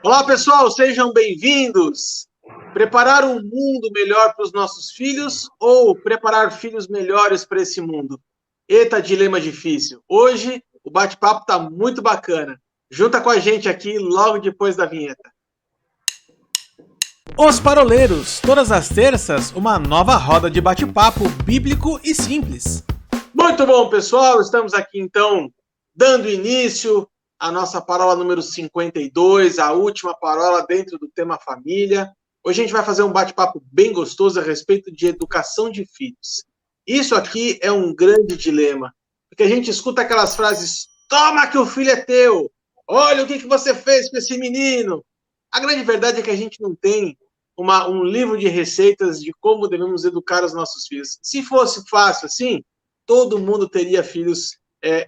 Olá, pessoal, sejam bem-vindos. Preparar um mundo melhor para os nossos filhos ou preparar filhos melhores para esse mundo? Eita, dilema difícil. Hoje, o bate-papo está muito bacana. Junta com a gente aqui logo depois da vinheta. Os Paroleiros, todas as terças, uma nova roda de bate-papo bíblico e simples. Muito bom, pessoal. Estamos aqui, então, dando início à nossa parola número 52, a última parola dentro do tema família. Hoje a gente vai fazer um bate-papo bem gostoso a respeito de educação de filhos. Isso aqui é um grande dilema, porque a gente escuta aquelas frases: toma que o filho é teu, olha o que você fez com esse menino. A grande verdade é que a gente não tem um livro de receitas de como devemos educar os nossos filhos. Se fosse fácil assim, todo mundo teria filhos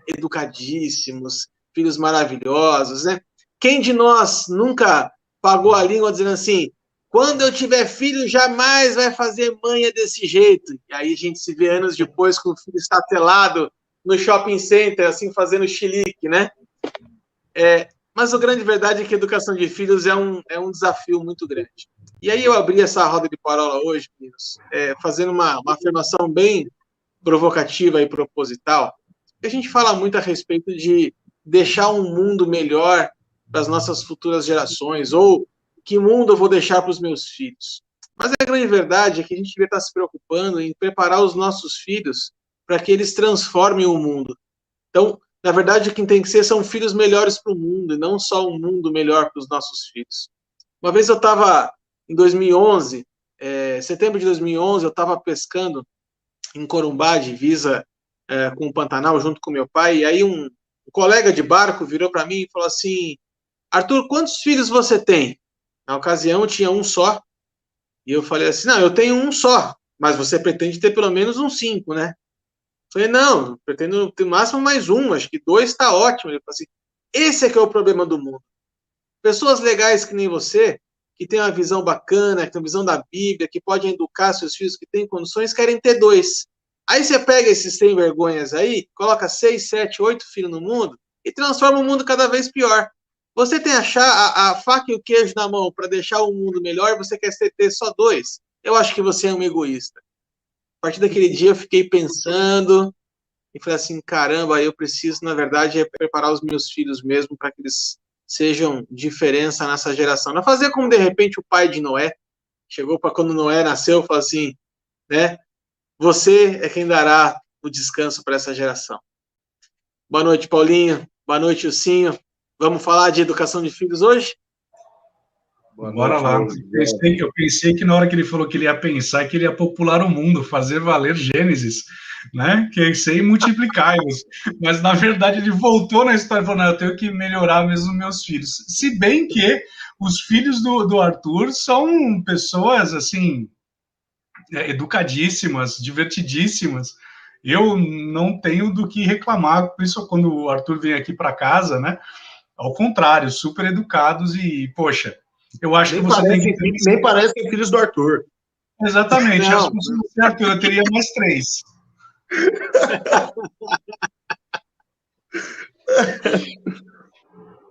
educadíssimos, filhos maravilhosos, né? Quem de nós nunca pagou a língua dizendo assim: quando eu tiver filho, jamais vai fazer manha desse jeito? E aí a gente se vê anos depois com o filho estatelado no shopping center, assim, fazendo chilique, né? Mas a grande verdade é que a educação de filhos é um desafio muito grande. E aí eu abri essa roda de parola hoje, meninos, fazendo uma afirmação bem provocativa e proposital. A gente fala muito a respeito de deixar um mundo melhor para as nossas futuras gerações, ou que mundo eu vou deixar para os meus filhos. Mas a grande verdade é que a gente devia estar se preocupando em preparar os nossos filhos para que eles transformem o mundo. Então, na verdade, quem tem que ser são filhos melhores para o mundo, e não só um mundo melhor para os nossos filhos. Uma vez eu estava, em 2011, setembro de 2011, eu estava pescando em Corumbá, divisa com o Pantanal, junto com meu pai, e aí um colega de barco virou para mim e falou assim: Arthur, quantos filhos você tem? Na ocasião, eu tinha um só, e eu falei assim: não, eu tenho um só, mas você pretende ter pelo menos uns 5, né? Eu falei: não, eu pretendo ter no máximo mais um, acho que 2 está ótimo. Ele falou assim: esse é que é o problema do mundo. Pessoas legais que nem você, que tem uma visão bacana, que tem uma visão da Bíblia, que podem educar seus filhos, que têm condições, querem ter 2. Aí você pega esses sem vergonhas aí, coloca 6, 7, 8 filhos no mundo e transforma o mundo cada vez pior. Você tem a faca e o queijo na mão para deixar o mundo melhor, você quer ter só 2. Eu acho que você é um egoísta. A partir daquele dia eu fiquei pensando e falei assim: caramba, eu preciso, na verdade, preparar os meus filhos mesmo para que eles sejam diferença nessa geração. Não fazer como, de repente, o pai de Noé chegou para quando Noé nasceu e falou assim, né? Você é quem dará o descanso para essa geração. Boa noite, Paulinho. Boa noite, Ilcinho. Vamos falar de educação de filhos hoje? Bora lá. Eu pensei que na hora que ele falou que ele ia pensar, que ele ia popular o mundo, fazer valer Gênesis, né? Que é isso aí, multiplicai-los. Mas, na verdade, ele voltou na história e falou: não, eu tenho que melhorar mesmo meus filhos. Se bem que os filhos do Arthur são pessoas, assim, educadíssimas, divertidíssimas. Eu não tenho do que reclamar, por isso quando o Arthur vem aqui para casa, né? Ao contrário, super educados e, poxa, eu acho que você tem que... Nem parecem filhos do Arthur. Exatamente, acho que você, Arthur, eu teria mais 3.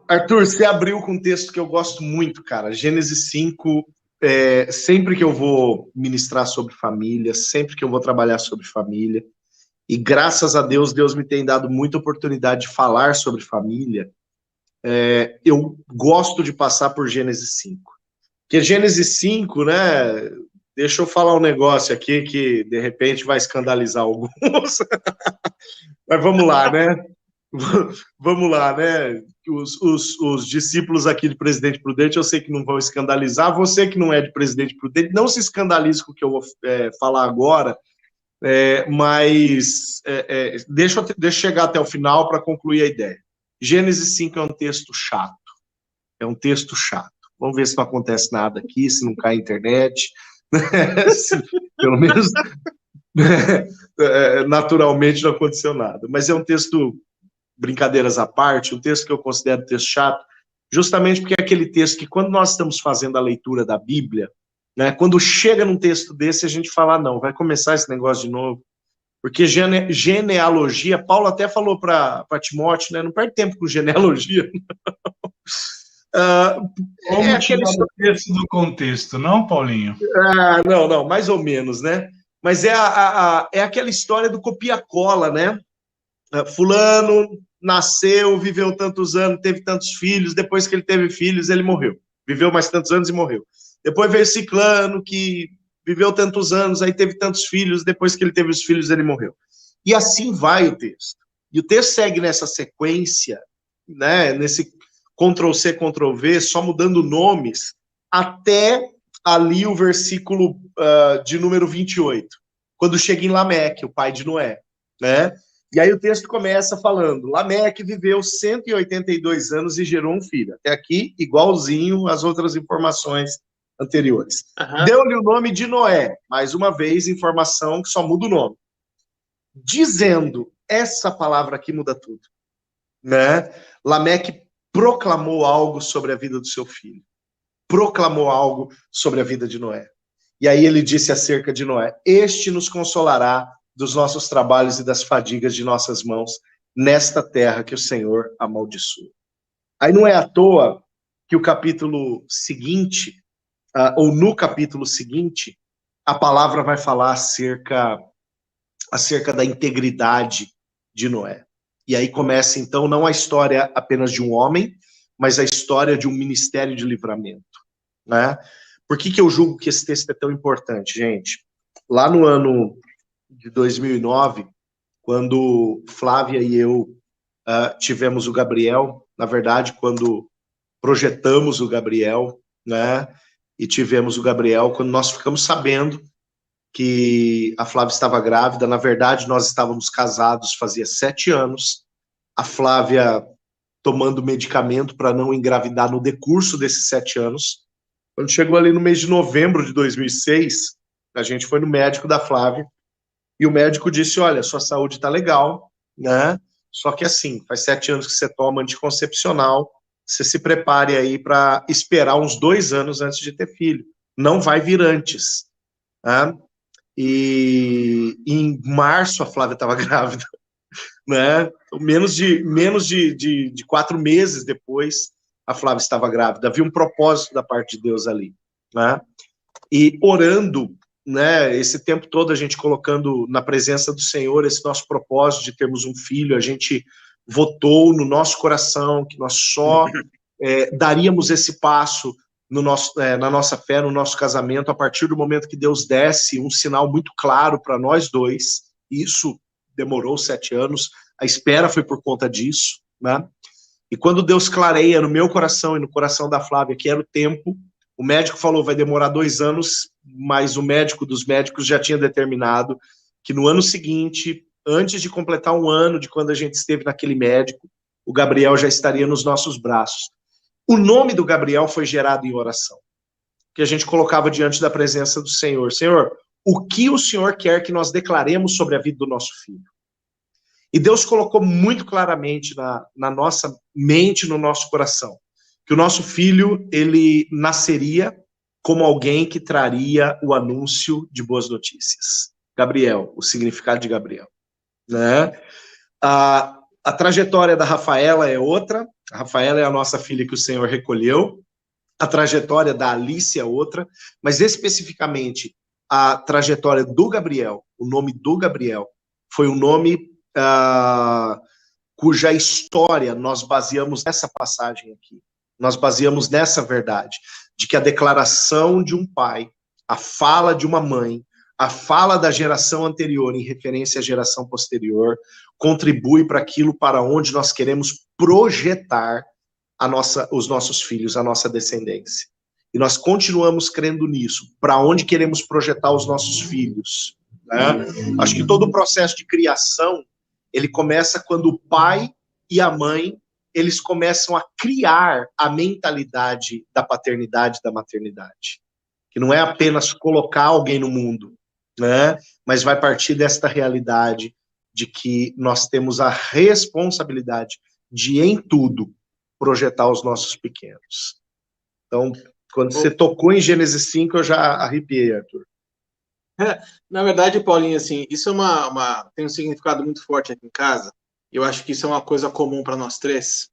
Arthur, você abriu com um texto que eu gosto muito, cara. Gênesis 5. Sempre que eu vou ministrar sobre família, sempre que eu vou trabalhar sobre família, e graças a Deus, Deus me tem dado muita oportunidade de falar sobre família, eu gosto de passar por Gênesis 5. Porque Gênesis 5, né, deixa eu falar um negócio aqui que, de repente, vai escandalizar alguns. Mas vamos lá, né? Vamos lá, né? Os discípulos aqui de Presidente Prudente, eu sei que não vão escandalizar. Você que não é de Presidente Prudente, não se escandalize com o que eu vou falar agora, mas deixa eu chegar até o final para concluir a ideia. Gênesis 5 é um texto chato. É um texto chato. Vamos ver se não acontece nada aqui, se não cai a internet. Pelo menos, naturalmente, não aconteceu nada. Mas é um texto, brincadeiras à parte, um texto que eu considero texto chato, justamente porque é aquele texto que, quando nós estamos fazendo a leitura da Bíblia, né, quando chega num texto desse, a gente fala: não, vai começar esse negócio de novo. Porque genealogia, Paulo até falou para Timóteo, né, não perde tempo com genealogia. Como tirar o texto do contexto, não, Paulinho? Não, mais ou menos, né? Mas é aquela história do copia-cola, né? Fulano nasceu, viveu tantos anos, teve tantos filhos, depois que ele teve filhos, ele morreu. Viveu mais tantos anos e morreu. Depois veio Ciclano, que viveu tantos anos, aí teve tantos filhos, depois que ele teve os filhos, ele morreu. E assim vai o texto. E o texto segue nessa sequência, né, nesse Ctrl-C, Ctrl-V, só mudando nomes, até ali o versículo de número 28, quando chega em Lameque, o pai de Noé, né? E aí o texto começa falando, Lameque viveu 182 anos e gerou um filho. Até aqui, igualzinho às outras informações anteriores. Deu-lhe o nome de Noé, mais uma vez, informação que só muda o nome. Dizendo, essa palavra aqui muda tudo, né? Lameque proclamou algo sobre a vida do seu filho. Proclamou algo sobre a vida de Noé. E aí ele disse acerca de Noé, este nos consolará dos nossos trabalhos e das fadigas de nossas mãos, nesta terra que o Senhor amaldiçoa. Aí não é à toa que o capítulo seguinte, ou no capítulo seguinte, a palavra vai falar acerca da integridade de Noé. E aí começa, então, não a história apenas de um homem, mas a história de um ministério de livramento, né? Por que eu julgo que esse texto é tão importante, gente? Lá no ano de 2009, quando Flávia e eu tivemos o Gabriel, na verdade, quando projetamos o Gabriel, né, e tivemos o Gabriel, quando nós ficamos sabendo que a Flávia estava grávida, na verdade, nós estávamos casados fazia 7 anos, a Flávia tomando medicamento para não engravidar no decurso desses 7 anos. Quando chegou ali no mês de novembro de 2006, a gente foi no médico da Flávia, e o médico disse, olha, sua saúde está legal, né? Só que assim, faz 7 anos que você toma anticoncepcional, você se prepare aí para esperar uns 2 anos antes de ter filho. Não vai vir antes. Né? E em março a Flávia estava grávida, né? Menos de 4 meses depois a Flávia estava grávida. Havia um propósito da parte de Deus ali, né? E orando, né, esse tempo todo a gente colocando na presença do Senhor esse nosso propósito de termos um filho, a gente votou no nosso coração que nós só daríamos esse passo no nosso, na nossa fé, no nosso casamento, a partir do momento que Deus desse um sinal muito claro para nós dois. Isso demorou 7 anos, a espera foi por conta disso, né? E quando Deus clareia no meu coração e no coração da Flávia que era o tempo, o médico falou, vai demorar 2 anos, mas o médico dos médicos já tinha determinado que no ano seguinte, antes de completar 1 ano de quando a gente esteve naquele médico, o Gabriel já estaria nos nossos braços. O nome do Gabriel foi gerado em oração, que a gente colocava diante da presença do Senhor. Senhor, o que o Senhor quer que nós declaremos sobre a vida do nosso filho? E Deus colocou muito claramente na nossa mente, no nosso coração, que o nosso filho, ele nasceria como alguém que traria o anúncio de boas notícias. Gabriel, o significado de Gabriel, né? A trajetória da Rafaela é outra. A Rafaela é a nossa filha que o Senhor recolheu. A trajetória da Alice é outra. Mas especificamente a trajetória do Gabriel, o nome do Gabriel, foi um nome cuja história nós baseamos nessa passagem aqui. Nós baseamos nessa verdade, de que a declaração de um pai, a fala de uma mãe, a fala da geração anterior em referência à geração posterior, contribui para aquilo para onde nós queremos projetar os nossos filhos, a nossa descendência. E nós continuamos crendo nisso. Para onde queremos projetar os nossos filhos? Né? Acho que todo o processo de criação, ele começa quando o pai e a mãe, eles começam a criar a mentalidade da paternidade e da maternidade. Que não é apenas colocar alguém no mundo, né? Mas vai partir desta realidade de que nós temos a responsabilidade de, em tudo, projetar os nossos pequenos. Então, quando você tocou em Gênesis 5, eu já arrepiei, Arthur. Na verdade, Paulinho, assim, isso tem um significado muito forte aqui em casa. Eu acho que isso é uma coisa comum para nós três,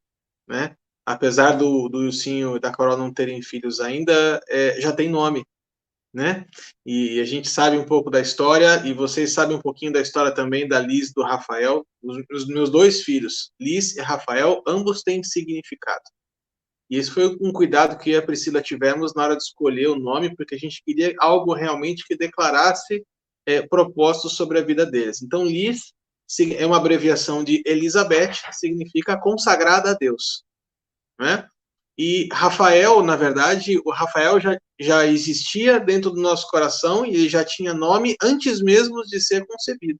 né? apesar do Ilcinho e da Carol não terem filhos ainda, já tem nome, né? E a gente sabe um pouco da história, e vocês sabem um pouquinho da história também da Liz e do Rafael. Os meus 2 filhos, Liz e Rafael, ambos têm significado. E esse foi um cuidado que eu e a Priscila tivemos na hora de escolher o nome, porque a gente queria algo realmente que declarasse propósitos sobre a vida deles. Então, Liz é uma abreviação de Elizabeth, significa consagrada a Deus, né? E Rafael, na verdade, o Rafael já existia dentro do nosso coração e ele já tinha nome antes mesmo de ser concebido.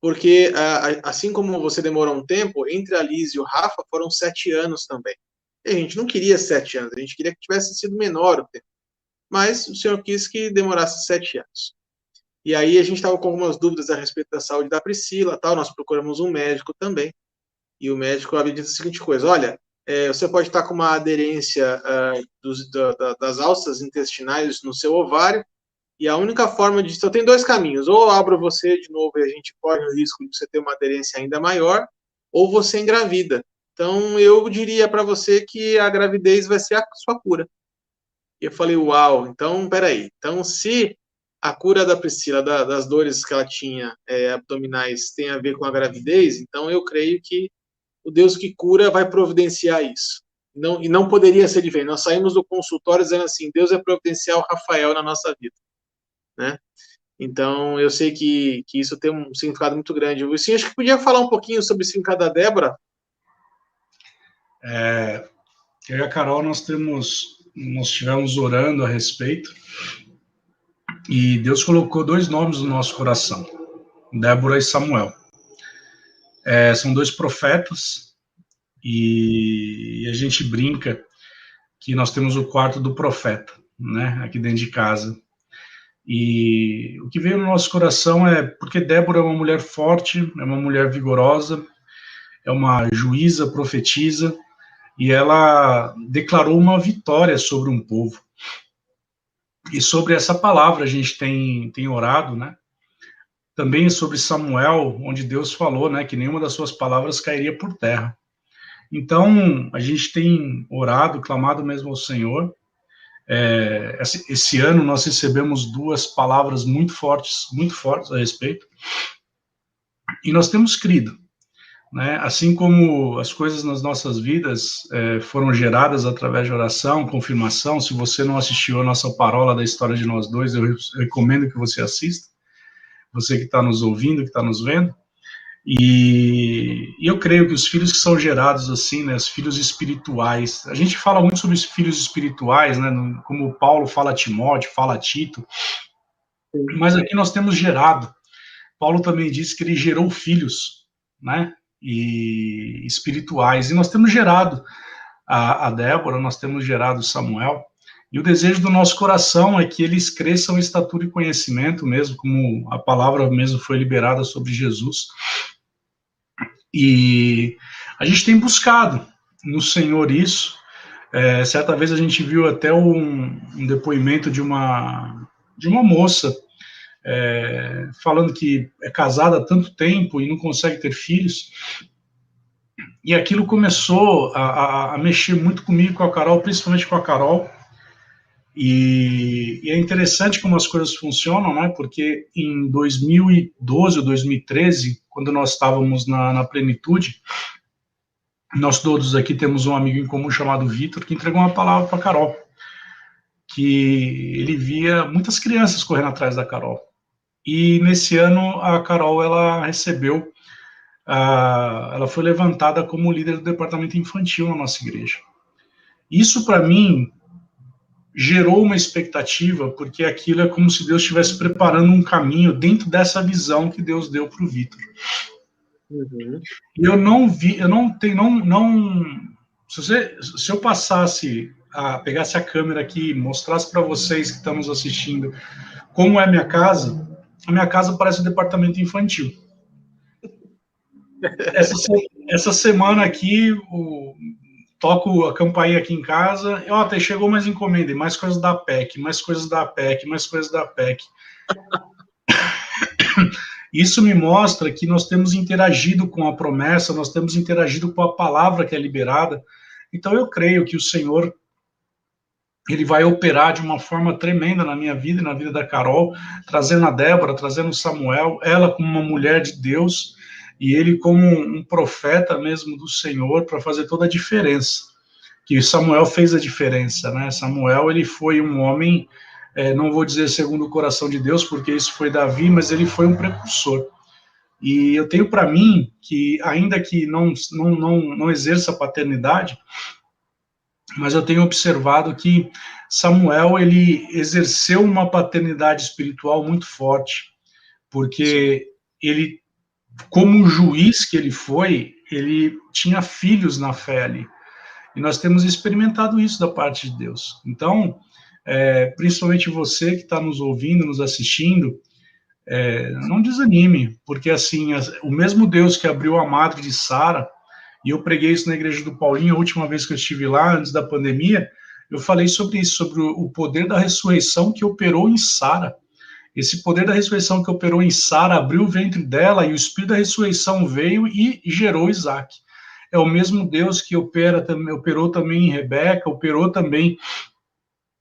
Porque, assim como você demorou um tempo, entre a Liz e o Rafa foram 7 anos também. E a gente não queria 7 anos, a gente queria que tivesse sido menor o tempo. Mas o Senhor quis que demorasse 7 anos. E aí a gente estava com algumas dúvidas a respeito da saúde da Priscila, tal. Nós procuramos um médico também. E o médico havia dito a seguinte coisa: olha, você pode estar com uma aderência das alças intestinais no seu ovário, e a única forma de... Só tem 2 caminhos: ou eu abro você de novo e a gente corre o risco de você ter uma aderência ainda maior, ou você engravida. Então, eu diria para você que a gravidez vai ser a sua cura. E eu falei, uau, então, peraí. Então, se a cura da Priscila, das dores que ela tinha abdominais, tem a ver com a gravidez, então eu creio que o Deus que cura vai providenciar isso. E não poderia ser diferente. Nós saímos do consultório dizendo assim: Deus é providenciar o Rafael na nossa vida, né? Então, eu sei que isso tem um significado muito grande. Eu sim, acho que podia falar um pouquinho sobre o significado da Débora. Eu e a Carol, nós estivemos orando a respeito, e Deus colocou 2 nomes no nosso coração: Débora e Samuel. São 2 profetas, e a gente brinca que nós temos o quarto do profeta, né, aqui dentro de casa. E o que veio no nosso coração porque Débora é uma mulher forte, é uma mulher vigorosa, é uma juíza, profetisa, e ela declarou uma vitória sobre um povo. E sobre essa palavra a gente tem orado, né? Também sobre Samuel, onde Deus falou, né, que nenhuma das suas palavras cairia por terra. Então, a gente tem orado, clamado mesmo ao Senhor. Esse ano nós recebemos 2 palavras muito fortes a respeito. E nós temos crido, né? Assim como as coisas nas nossas vidas foram geradas através de oração, confirmação. Se você não assistiu a nossa parola da história de nós dois, eu recomendo que você assista. Você que está nos ouvindo, que está nos vendo. E eu creio que os filhos que são gerados assim, né, os filhos espirituais, a gente fala muito sobre os filhos espirituais, né, como Paulo fala a Timóteo, fala a Tito, mas aqui nós temos gerado. Paulo também disse que ele gerou filhos, né, e espirituais, e nós temos gerado a Débora, nós temos gerado Samuel, e o desejo do nosso coração é que eles cresçam em estatura e conhecimento mesmo, como a palavra mesmo foi liberada sobre Jesus. E a gente tem buscado no Senhor isso. Certa vez a gente viu até um depoimento de uma moça falando que é casada há tanto tempo e não consegue ter filhos. E aquilo começou a mexer muito comigo, com a Carol, principalmente com a Carol. E é interessante como as coisas funcionam, né? Porque em 2012 ou 2013, quando nós estávamos na plenitude, nós todos aqui temos um amigo em comum chamado Vitor, que entregou uma palavra para a Carol, que ele via muitas crianças correndo atrás da Carol. E nesse ano a Carol, ela recebeu, ela foi levantada como líder do departamento infantil na nossa igreja. Isso para mim gerou uma expectativa, porque aquilo é como se Deus estivesse preparando um caminho dentro dessa visão que Deus deu para o Vitor. Uhum. E eu não vi, eu não tenho, se eu pegasse a câmera aqui e mostrasse para vocês que estamos assistindo como é a minha casa parece um departamento infantil. Essa semana aqui, toco a campainha aqui em casa, até chegou mais encomenda, mais coisas da PEC, mais coisas da PEC, mais coisas da PEC. Isso me mostra que nós temos interagido com a promessa, nós temos interagido com a palavra que é liberada, Então eu creio que o Senhor, ele vai operar de uma forma tremenda na minha vida e na vida da Carol, trazendo a Débora, trazendo o Samuel, ela como uma mulher de Deus, e ele como um profeta mesmo do Senhor, para fazer toda a diferença. Que Samuel fez a diferença, né? Samuel, ele foi um homem, não vou dizer segundo o coração de Deus, porque isso foi Davi, mas ele foi um precursor. E eu tenho para mim que, ainda que não exerça a paternidade, mas eu tenho observado que Samuel, ele exerceu uma paternidade espiritual muito forte, porque ele, como juiz que ele foi, ele tinha filhos na fé ali. E nós temos experimentado isso da parte de Deus. Então, principalmente você que está nos ouvindo, nos assistindo, não desanime, porque assim, o mesmo Deus que abriu a madre de Sara, e eu preguei isso na igreja do Paulinho, a última vez que eu estive lá, antes da pandemia, eu falei sobre isso, sobre o poder da ressurreição que operou em Sara. Esse poder da ressurreição que operou em Sara abriu o ventre dela, e o espírito da ressurreição veio e gerou Isaac. É o mesmo Deus que operou também em Rebeca, operou também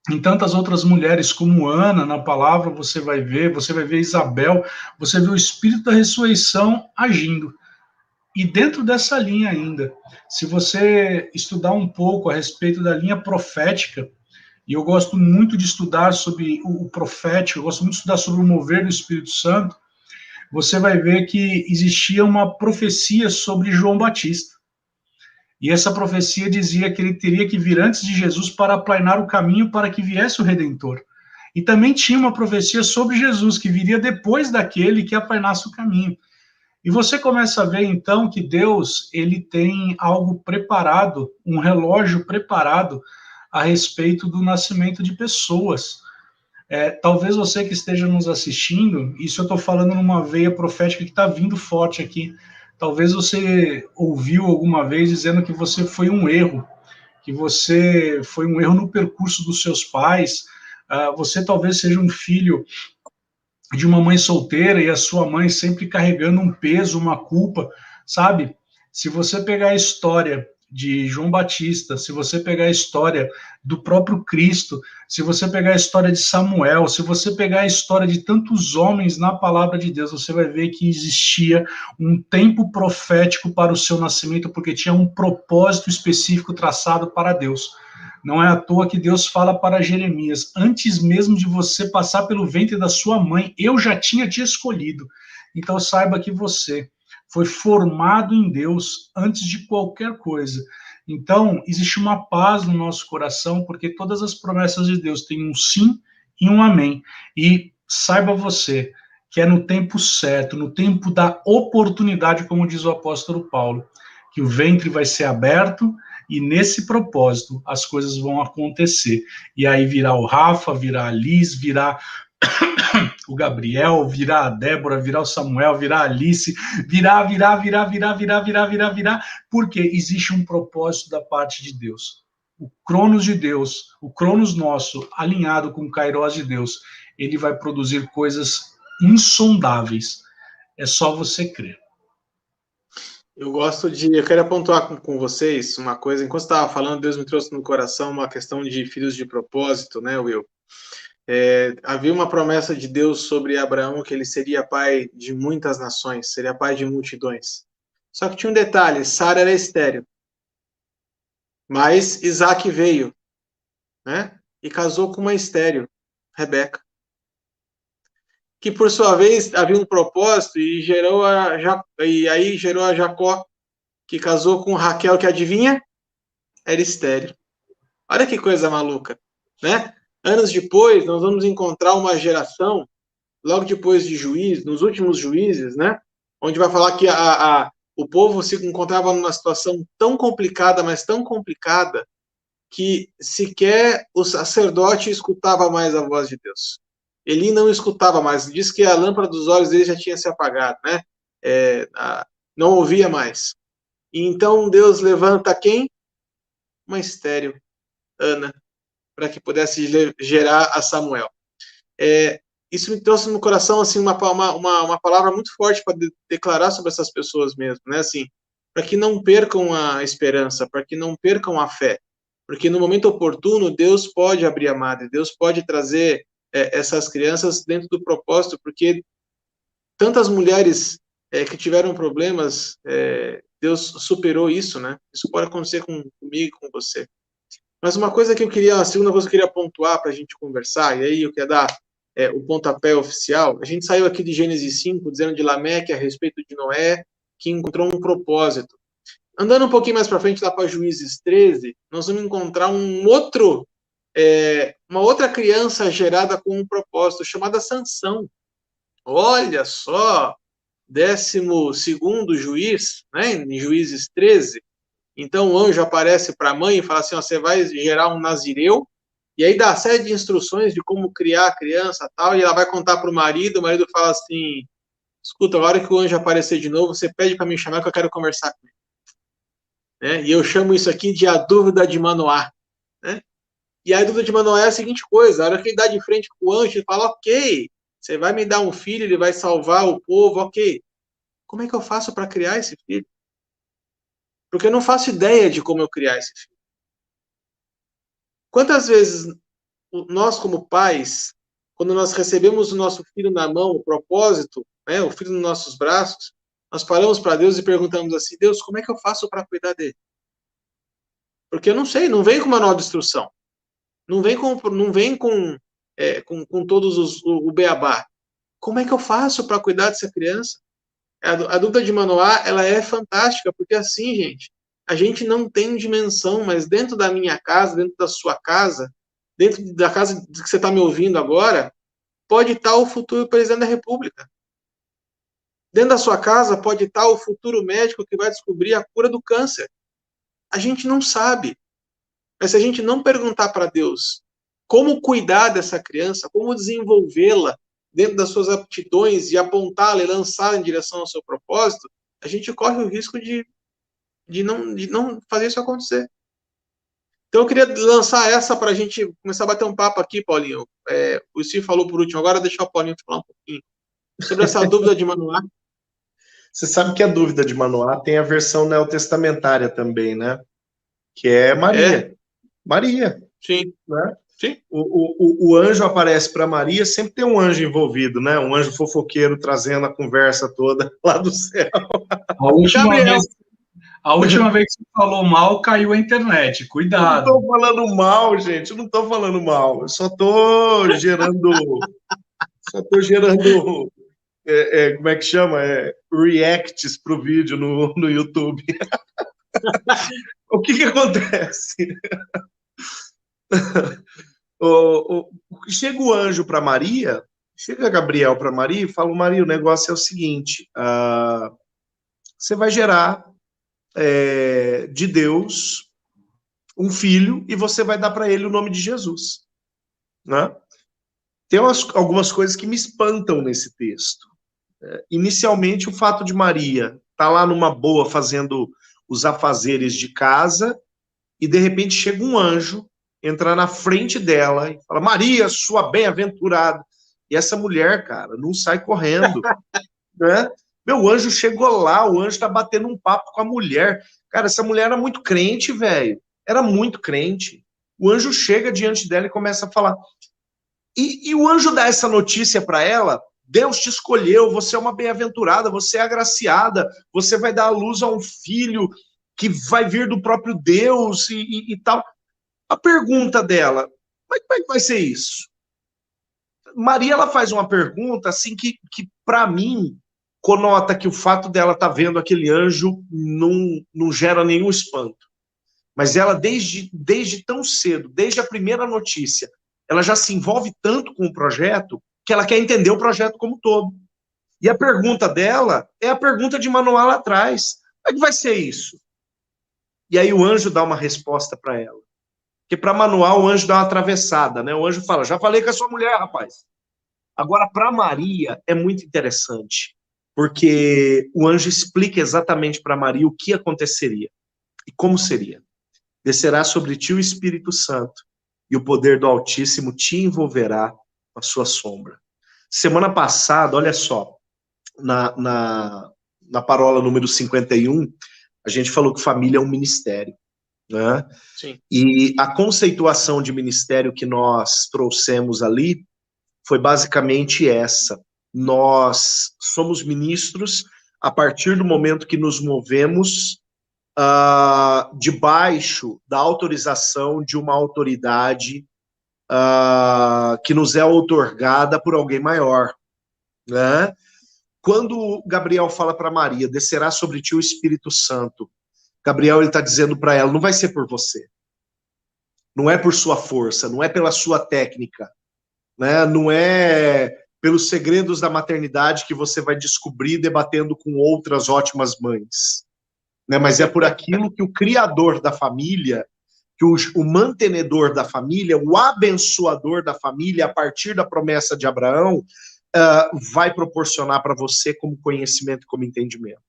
em tantas outras mulheres, como Ana, na palavra você vai ver Isabel, você vê o espírito da ressurreição agindo. E dentro dessa linha ainda, se você estudar um pouco a respeito da linha profética, e eu gosto muito de estudar sobre o profético, eu gosto muito de estudar sobre o mover do Espírito Santo, você vai ver que existia uma profecia sobre João Batista. E essa profecia dizia que ele teria que vir antes de Jesus para aplanar o caminho para que viesse o Redentor. E também tinha uma profecia sobre Jesus, que viria depois daquele que aplanasse o caminho. E você começa a ver, então, que Deus, ele tem algo preparado, um relógio preparado a respeito do nascimento de pessoas. Talvez você que esteja nos assistindo, isso eu estou falando numa veia profética que está vindo forte aqui, talvez você ouviu alguma vez dizendo que você foi um erro, que você foi um erro no percurso dos seus pais, você talvez seja um filho de uma mãe solteira e a sua mãe sempre carregando um peso, uma culpa, sabe? Se você pegar a história de João Batista, se você pegar a história do próprio Cristo, se você pegar a história de Samuel, se você pegar a história de tantos homens na palavra de Deus, você vai ver que existia um tempo profético para o seu nascimento, porque tinha um propósito específico traçado para Deus. Não é à toa que Deus fala para Jeremias, antes mesmo de você passar pelo ventre da sua mãe, eu já tinha te escolhido. Então saiba que você foi formado em Deus antes de qualquer coisa. Então, existe uma paz no nosso coração, porque todas as promessas de Deus têm um sim e um amém. E saiba você que é no tempo certo, no tempo da oportunidade, como diz o apóstolo Paulo, que o ventre vai ser aberto, e nesse propósito as coisas vão acontecer. E aí virá o Rafa, virá a Liz, virá o Gabriel, virá a Débora, virá o Samuel, virá a Alice, virá, porque existe um propósito da parte de Deus. O Cronos de Deus, o Cronos nosso, alinhado com o Kairos de Deus, ele vai produzir coisas insondáveis. É só você crer. Eu quero pontuar com vocês uma coisa, enquanto você estava falando, Deus me trouxe no coração uma questão de filhos de propósito, né, Will? Havia uma promessa de Deus sobre Abraão, que ele seria pai de muitas nações, seria pai de multidões. Só que tinha um detalhe, Sara era estéril. Mas Isaac veio, né? E casou com uma estéril, Rebeca. Que por sua vez havia um propósito e aí gerou a Jacó, que casou com Raquel, que adivinha? Era estéril. Olha que coisa maluca, né? Anos depois, nós vamos encontrar uma geração, logo depois de Juízes, nos últimos Juízes, né? Onde vai falar que o povo se encontrava numa situação tão complicada, mas tão complicada, que sequer o sacerdote escutava mais a voz de Deus. Ele não escutava mais. Diz que a lâmpada dos olhos dele já tinha se apagado, né? Não ouvia mais. E então Deus levanta quem? Uma estéril, Ana, para que pudesse gerar a Samuel. Isso me trouxe no coração assim uma palavra muito forte para declarar sobre essas pessoas mesmo, né? Assim, para que não percam a esperança, para que não percam a fé. Porque no momento oportuno, Deus pode abrir a madre, Deus pode trazer essas crianças dentro do propósito, porque tantas mulheres que tiveram problemas, Deus superou isso, né? Isso pode acontecer comigo e com você. Mas uma coisa que a segunda coisa que eu queria pontuar para a gente conversar, e aí eu queria dar o pontapé oficial, a gente saiu aqui de Gênesis 5, dizendo de Lameque a respeito de Noé, que encontrou um propósito. Andando um pouquinho mais para frente, lá para Juízes 13, nós vamos encontrar uma outra criança gerada com um propósito, chamada Sansão. Olha só, 12º juiz, né, em Juízes 13. Então o anjo aparece para a mãe e fala assim, ó, você vai gerar um nazireu, e aí dá uma série de instruções de como criar a criança tal, e ela vai contar para o marido fala assim, escuta, a hora que o anjo aparecer de novo, você pede para me chamar que eu quero conversar com ele. E eu chamo isso aqui de a dúvida de Manoá. Né? E a dúvida de Manoá é a seguinte coisa, a hora que ele dá de frente com o anjo, ele fala, ok, você vai me dar um filho, ele vai salvar o povo, ok. Como é que eu faço para criar esse filho? Porque eu não faço ideia de como eu criar esse filho. Quantas vezes nós, como pais, quando nós recebemos o nosso filho na mão, o propósito, né, o filho nos nossos braços, nós paramos para Deus e perguntamos assim, Deus, como é que eu faço para cuidar dele? Porque eu não sei, não vem com manual de instrução. Não vem com todos o beabá. Como é que eu faço para cuidar dessa criança? A dúvida de Manoá, ela é fantástica, porque assim, gente, a gente não tem dimensão, mas dentro da minha casa, dentro da sua casa, dentro da casa que você está me ouvindo agora, pode estar o futuro presidente da República. Dentro da sua casa pode estar o futuro médico que vai descobrir a cura do câncer. A gente não sabe. Mas se a gente não perguntar para Deus como cuidar dessa criança, como desenvolvê-la dentro das suas aptidões e apontá-la e lançá-la em direção ao seu propósito, a gente corre o risco de não fazer isso acontecer. Então eu queria lançar essa para a gente começar a bater um papo aqui, Paulinho. O Steve falou por último, agora deixar o Paulinho falar um pouquinho sobre essa dúvida de Manoá. Você sabe que a dúvida de Manoá tem a versão neotestamentária também, né? Que é Maria. Maria. Sim. Né? Sim. O anjo aparece para Maria, sempre tem um anjo envolvido, né? Um anjo fofoqueiro trazendo a conversa toda lá do céu. A última vez que você falou mal, caiu a internet. Cuidado. Eu não estou falando mal, gente. Eu não estou falando mal. Eu só estou gerando... como é que chama? Reacts para o vídeo no YouTube. O que acontece? Chega o anjo para Maria, chega Gabriel para Maria e fala, Maria, o negócio é o seguinte, você vai gerar de Deus um filho e você vai dar para ele o nome de Jesus. Né? Tem algumas coisas que me espantam nesse texto. Inicialmente, o fato de Maria estar lá numa boa fazendo os afazeres de casa e, de repente, chega um anjo, entra na frente dela e fala, Maria, sua bem-aventurada. E essa mulher, cara, não sai correndo. Né? O anjo chegou lá, o anjo tá batendo um papo com a mulher. Cara, essa mulher era muito crente, velho. Era muito crente. O anjo chega diante dela e começa a falar. E o anjo dá essa notícia para ela, Deus te escolheu, você é uma bem-aventurada, você é agraciada, você vai dar à luz a um filho que vai vir do próprio Deus e tal. A pergunta dela, como é que vai ser isso? Maria, ela faz uma pergunta assim que para mim, conota que o fato dela estar vendo aquele anjo não gera nenhum espanto. Mas ela, desde tão cedo, desde a primeira notícia, ela já se envolve tanto com o projeto que ela quer entender o projeto como um todo. E a pergunta dela é a pergunta de Manoá lá atrás. Como é que vai ser isso? E aí o anjo dá uma resposta para ela. Porque para Manoá o anjo dá uma atravessada, né? O anjo fala, já falei com a sua mulher, rapaz. Agora, para Maria é muito interessante, porque o anjo explica exatamente para Maria o que aconteceria e como seria. Descerá sobre ti o Espírito Santo, e o poder do Altíssimo te envolverá com a sua sombra. Semana passada, olha só, na parola número 51, A gente falou que família é um ministério, né? Sim. E a conceituação de ministério que nós trouxemos ali foi basicamente essa. Nós somos ministros a partir do momento que nos movemos debaixo da autorização de uma autoridade que nos é outorgada por alguém maior, né? Quando Gabriel fala para Maria, descerá sobre ti o Espírito Santo, Gabriel está dizendo para ela, não vai ser por você, não é por sua força, não é pela sua técnica, né? Não é pelos segredos da maternidade que você vai descobrir debatendo com outras ótimas mães, né? Mas é por aquilo que o criador da família, que o mantenedor da família, o abençoador da família, a partir da promessa de Abraão, vai proporcionar para você como conhecimento e como entendimento.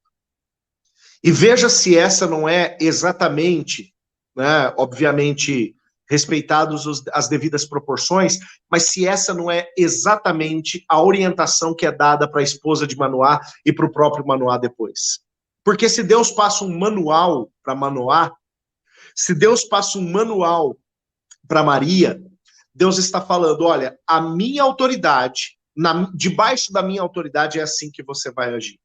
E veja se essa não é exatamente, né, obviamente, respeitados as devidas proporções, mas se essa não é exatamente a orientação que é dada para a esposa de Manoá e para o próprio Manoá depois. Porque se Deus passa um manual para Manoá, se Deus passa um manual para Maria, Deus está falando, olha, a minha autoridade, debaixo da minha autoridade é assim que você vai agir.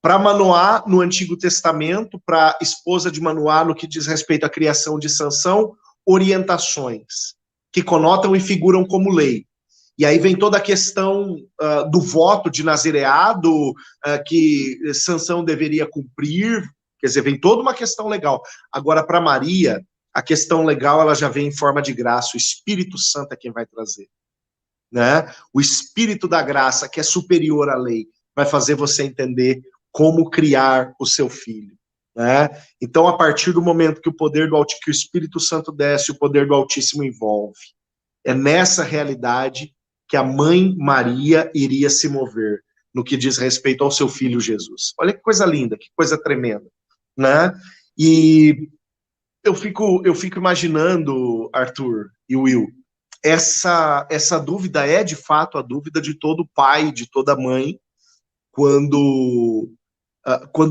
Para Manoá, no Antigo Testamento, para a esposa de Manoá, no que diz respeito à criação de Sansão, orientações que conotam e figuram como lei. E aí vem toda a questão do voto de nazireado que Sansão deveria cumprir, quer dizer, vem toda uma questão legal. Agora, para Maria, a questão legal ela já vem em forma de graça, o Espírito Santo é quem vai trazer. Né? O Espírito da graça, que é superior à lei, vai fazer você entender como criar o seu filho. Né? Então, a partir do momento que que o Espírito Santo desce, o poder do Altíssimo envolve. É nessa realidade que a mãe Maria iria se mover, no que diz respeito ao seu filho Jesus. Olha que coisa linda, que coisa tremenda. Né? E eu fico imaginando, Arthur e Will, essa dúvida é, de fato, a dúvida de todo pai, de toda mãe, quando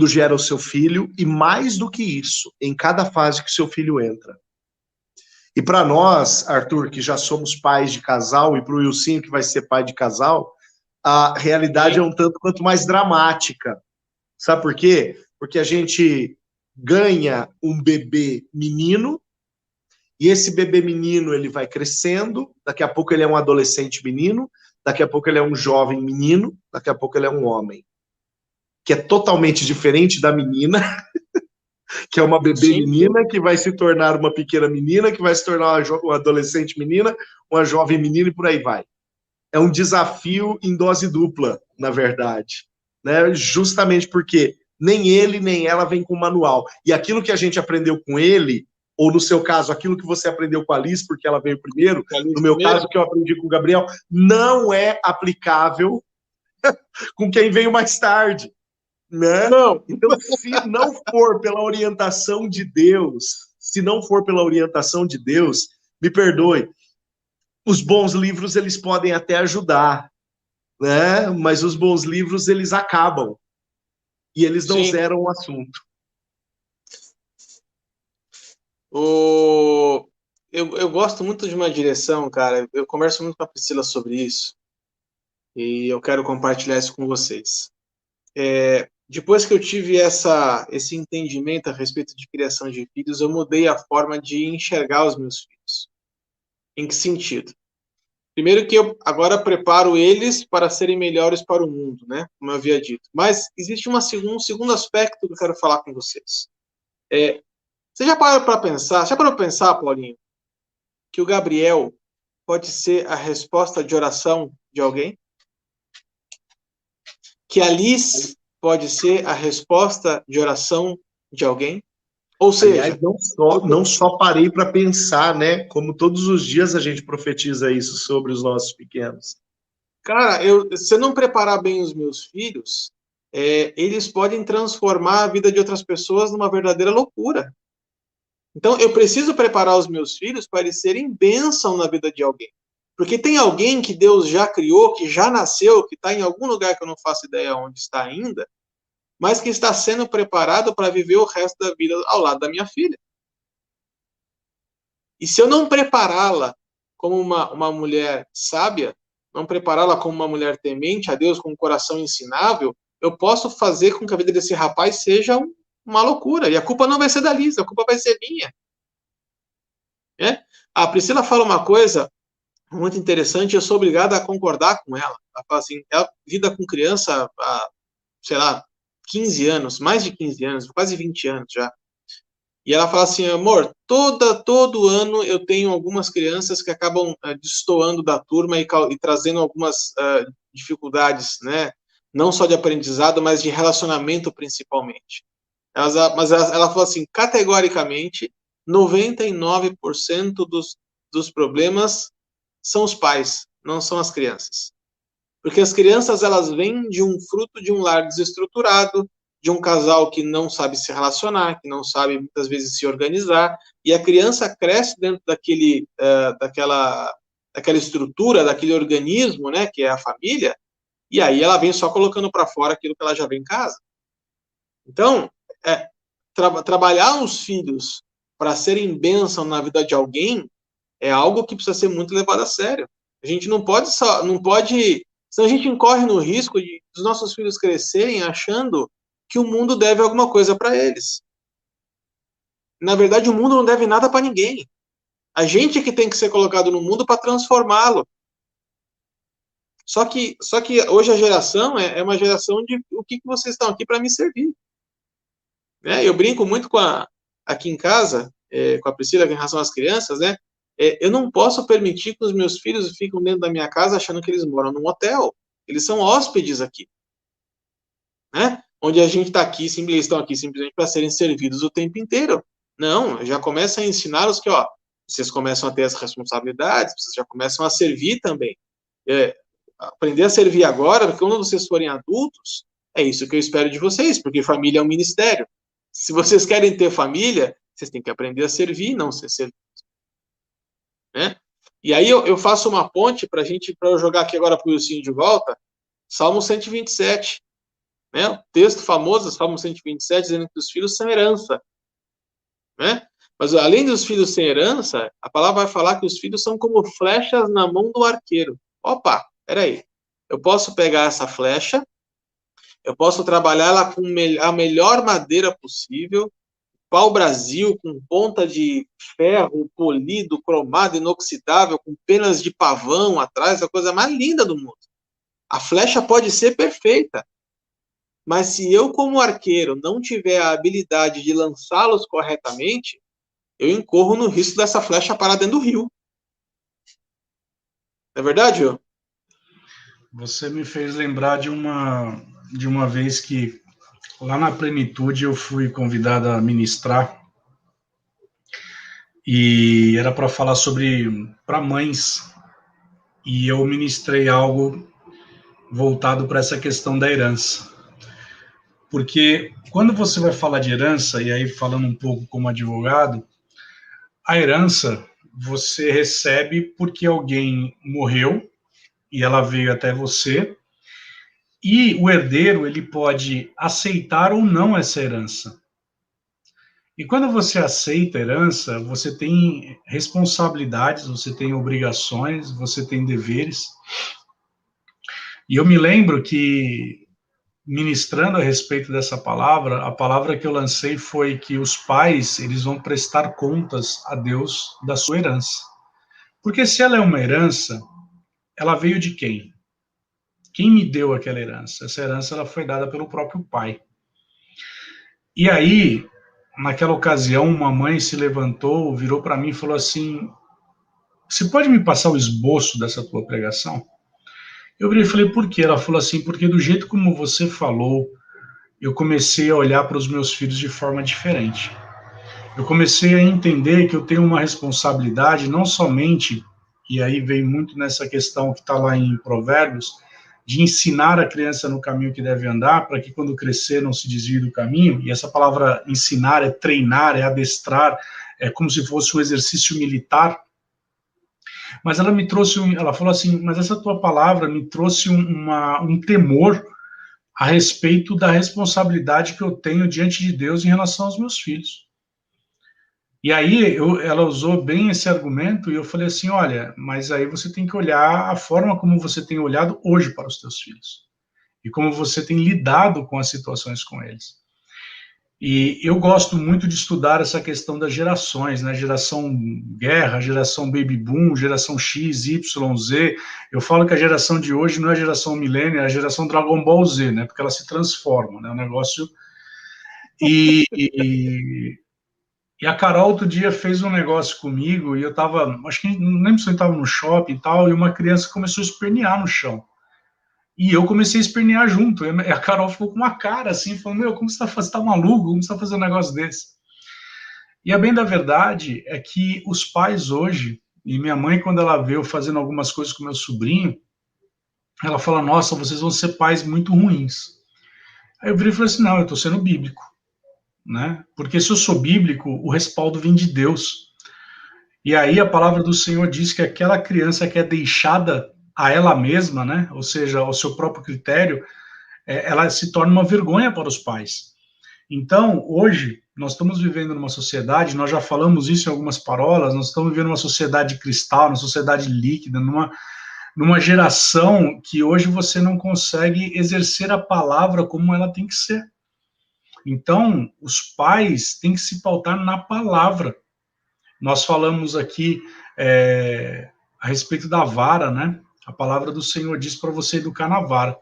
gera o seu filho, e mais do que isso, em cada fase que seu filho entra. E para nós, Arthur, que já somos pais de casal, e para o Wilson, que vai ser pai de casal, a realidade é um tanto quanto mais dramática. Sabe por quê? Porque a gente ganha um bebê menino, e esse bebê menino, ele vai crescendo, daqui a pouco ele é um adolescente menino, daqui a pouco ele é um jovem menino, daqui a pouco ele é um homem. Que é totalmente diferente da menina, que é uma bebê Sim. menina, que vai se tornar uma pequena menina, que vai se tornar uma adolescente menina, uma jovem menina e por aí vai. É um desafio em dose dupla, na verdade. Né? Justamente porque nem ele nem ela vem com manual. E aquilo que a gente aprendeu com ele, ou no seu caso, aquilo que você aprendeu com a Alice, porque ela veio primeiro, no meu caso, que eu aprendi com o Gabriel, não é aplicável com quem veio mais tarde. Né? Não. Então, se não for pela orientação de Deus, me perdoe, os bons livros, eles podem até ajudar, né? Mas os bons livros, eles acabam. E eles não Sim. zeram o assunto. Eu gosto muito de uma direção, cara. Eu converso muito com a Priscila sobre isso. E eu quero compartilhar isso com vocês. Depois que eu tive esse entendimento a respeito de criação de filhos, eu mudei a forma de enxergar os meus filhos. Em que sentido? Primeiro que eu agora preparo eles para serem melhores para o mundo, né? Como eu havia dito. Mas existe um segundo aspecto que eu quero falar com vocês. Você já parou para pensar, Paulinho, que o Gabriel pode ser a resposta de oração de alguém? Que a Alice pode ser a resposta de oração de alguém? Ou seja... Aliás, não só parei para pensar, né? Como todos os dias a gente profetiza isso sobre os nossos pequenos. Cara, se eu não preparar bem os meus filhos, eles podem transformar a vida de outras pessoas numa verdadeira loucura. Então, eu preciso preparar os meus filhos para eles serem bênção na vida de alguém. Porque tem alguém que Deus já criou, que já nasceu, que está em algum lugar que eu não faço ideia onde está ainda, mas que está sendo preparado para viver o resto da vida ao lado da minha filha. E se eu não prepará-la como uma mulher sábia, não prepará-la como uma mulher temente a Deus, com um coração ensinável, eu posso fazer com que a vida desse rapaz seja uma loucura. E a culpa não vai ser da Lisa, a culpa vai ser minha. A Priscila fala uma coisa muito interessante, eu sou obrigado a concordar com ela. Ela fala assim, ela lida com criança há, sei lá, 15 anos, mais de 15 anos, quase 20 anos já. E ela fala assim, amor, todo ano eu tenho algumas crianças que acabam destoando da turma e trazendo algumas dificuldades, né? Não só de aprendizado, mas de relacionamento principalmente. Mas ela falou assim, categoricamente, 99% dos problemas são os pais, não são as crianças. Porque as crianças, elas vêm de um fruto de um lar desestruturado, de um casal que não sabe se relacionar, que não sabe, muitas vezes, se organizar, e a criança cresce dentro daquela estrutura, daquele organismo, né, que é a família, e aí ela vem só colocando para fora aquilo que ela já vê em casa. Então, trabalhar os filhos para serem bênção na vida de alguém é algo que precisa ser muito levado a sério. A gente não pode, senão a gente incorre no risco dos nossos filhos crescerem achando que o mundo deve alguma coisa para eles. Na verdade, o mundo não deve nada para ninguém. A gente é que tem que ser colocado no mundo para transformá-lo. Só que hoje a geração é uma geração de o que vocês estão aqui para me servir. Eu brinco muito aqui em casa, com a Priscila, em relação às crianças, né? Eu não posso permitir que os meus filhos fiquem dentro da minha casa achando que eles moram num hotel. Eles são hóspedes aqui. Né? Onde a gente está aqui, estão aqui simplesmente para serem servidos o tempo inteiro. Não, já começa a ensiná-los que, vocês começam a ter as responsabilidades, vocês já começam a servir também. Aprender a servir agora, porque quando vocês forem adultos, é isso que eu espero de vocês, porque família é um ministério. Se vocês querem ter família, vocês têm que aprender a servir, não ser servidos. Né? E aí eu faço uma ponte para eu jogar aqui agora para o Wilson de volta, Salmo 127. Né? O texto famoso, Salmo 127, dizendo que os filhos são herança. Né? Mas além dos filhos serem herança, a palavra vai falar que os filhos são como flechas na mão do arqueiro. Opa, peraí. Eu posso pegar essa flecha, eu posso trabalhar ela com a melhor madeira possível, pau-brasil, com ponta de ferro polido, cromado, inoxidável, com penas de pavão atrás, a coisa mais linda do mundo. A flecha pode ser perfeita, mas se eu, como arqueiro, não tiver a habilidade de lançá-los corretamente, eu incorro no risco dessa flecha parar dentro do rio. Não é verdade, Jô? Você me fez lembrar de uma vez que, lá na Plenitude, eu fui convidado a ministrar, e era para falar para mães, e eu ministrei algo voltado para essa questão da herança. Porque quando você vai falar de herança, e aí falando um pouco como advogado, a herança você recebe porque alguém morreu e ela veio até você, e o herdeiro ele pode aceitar ou não essa herança. E quando você aceita a herança, você tem responsabilidades, você tem obrigações, você tem deveres. E eu me lembro que, ministrando a respeito dessa palavra, a palavra que eu lancei foi que os pais, eles vão prestar contas a Deus da sua herança. Porque se ela é uma herança, ela veio de quem? Quem me deu aquela herança? Essa herança ela foi dada pelo próprio pai. E aí, naquela ocasião, uma mãe se levantou, virou para mim e falou assim, você pode me passar o esboço dessa tua pregação? Eu virei e falei, por quê? Ela falou assim, porque do jeito como você falou, eu comecei a olhar para os meus filhos de forma diferente. Eu comecei a entender que eu tenho uma responsabilidade, não somente, e aí vem muito nessa questão que está lá em Provérbios, de ensinar a criança no caminho que deve andar, para que quando crescer não se desvie do caminho, e essa palavra ensinar é treinar, é adestrar, é como se fosse um exercício militar. Mas ela falou assim, mas essa tua palavra me trouxe um temor a respeito da responsabilidade que eu tenho diante de Deus em relação aos meus filhos. E aí ela usou bem esse argumento e eu falei assim, olha, mas aí você tem que olhar a forma como você tem olhado hoje para os teus filhos e como você tem lidado com as situações com eles. E eu gosto muito de estudar essa questão das gerações, né? Geração guerra, geração baby boom, geração X, Y, Z. Eu falo que a geração de hoje não é a geração milênio, é a geração Dragon Ball Z, né? Porque ela se transforma, né? O negócio... E a Carol outro dia fez um negócio comigo e eu tava, acho que não lembro se eu estava no shopping e tal, e uma criança começou a espernear no chão. E eu comecei a espernear junto. E a Carol ficou com uma cara assim, falando, meu, como você tá maluco? Como você tá fazendo um negócio desse? E a bem da verdade é que os pais hoje, e minha mãe, quando ela vê eu fazendo algumas coisas com meu sobrinho, ela fala, nossa, vocês vão ser pais muito ruins. Aí eu virei e falei assim, não, eu tô sendo bíblico. Né? Porque se eu sou bíblico, o respaldo vem de Deus. E aí a palavra do Senhor diz que aquela criança que é deixada a ela mesma, né? Ou seja, ao seu próprio critério, ela se torna uma vergonha para os pais. Então, hoje, nós estamos vivendo numa sociedade, nós já falamos isso em algumas parolas, nós estamos vivendo numa sociedade cristal, numa sociedade líquida, numa geração que hoje você não consegue exercer a palavra como ela tem que ser. Então, os pais têm que se pautar na palavra. Nós falamos aqui a respeito da vara, né? A palavra do Senhor diz para você educar na vara.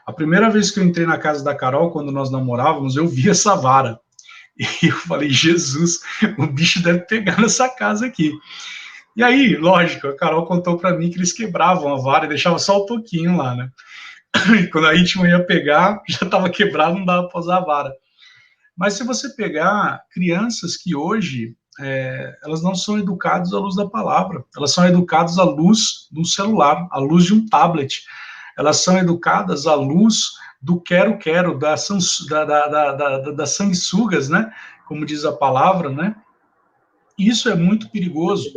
A primeira vez que eu entrei na casa da Carol, quando nós namorávamos, eu vi essa vara. E eu falei, Jesus, o bicho deve pegar nessa casa aqui. E aí, lógico, a Carol contou para mim que eles quebravam a vara e deixavam só o toquinho lá, né? E quando a íntima ia pegar, já estava quebrado, não dava para usar a vara. Mas se você pegar crianças que hoje, elas não são educadas à luz da palavra, elas são educadas à luz de um celular, à luz de um tablet, elas são educadas à luz do quero-quero, das sanguessugas, né? Como diz a palavra, né? Isso é muito perigoso.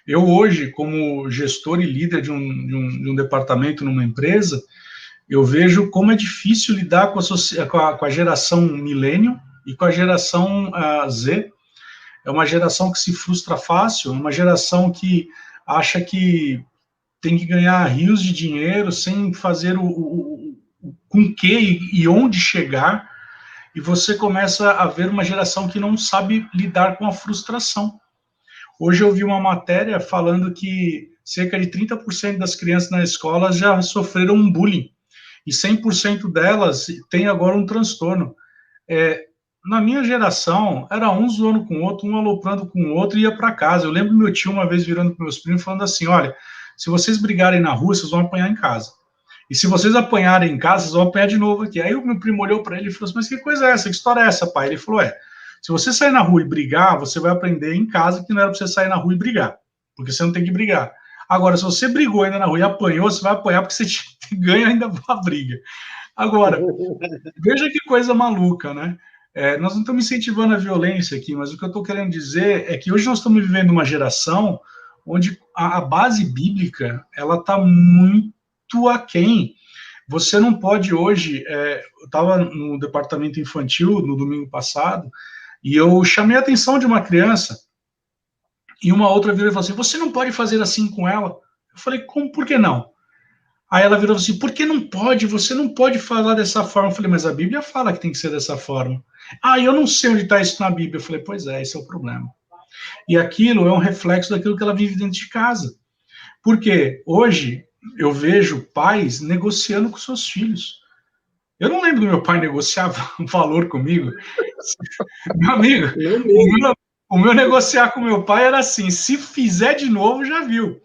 Eu hoje, como gestor e líder de um departamento numa empresa, eu vejo como é difícil lidar com a geração milênio e com a geração Z. É uma geração que se frustra fácil, é uma geração que acha que tem que ganhar rios de dinheiro sem fazer com que e onde chegar, e você começa a ver uma geração que não sabe lidar com a frustração. Hoje eu vi uma matéria falando que cerca de 30% das crianças na escola já sofreram um bullying, e 100% delas têm agora um transtorno. Na minha geração, era um zoando com o outro, um aloprando com o outro e ia para casa. Eu lembro meu tio uma vez virando para meus primos falando assim, olha, se vocês brigarem na rua, vocês vão apanhar em casa. E se vocês apanharem em casa, vocês vão apanhar de novo aqui. Aí o meu primo olhou para ele e falou assim, mas que coisa é essa? Que história é essa, pai? Ele falou, se você sair na rua e brigar, você vai aprender em casa que não era para você sair na rua e brigar, porque você não tem que brigar. Agora, se você brigou ainda na rua e apanhou, você vai apanhar porque você ganha ainda a briga. Agora, veja que coisa maluca, né? Nós não estamos incentivando a violência aqui, mas o que eu estou querendo dizer é que hoje nós estamos vivendo uma geração onde a base bíblica ela está muito aquém. Você não pode hoje... eu estava no departamento infantil no domingo passado e eu chamei a atenção de uma criança e uma outra virou e falou assim, você não pode fazer assim com ela? Eu falei, por que não? Aí ela virou assim, por que não pode? Você não pode falar dessa forma. Eu falei, mas a Bíblia fala que tem que ser dessa forma. Eu não sei onde está isso na Bíblia. Eu falei, pois esse é o problema. E aquilo é um reflexo daquilo que ela vive dentro de casa. Porque hoje eu vejo pais negociando com seus filhos. Eu não lembro do meu pai negociar valor comigo. Meu amigo, o meu negociar com meu pai era assim, se fizer de novo, já viu.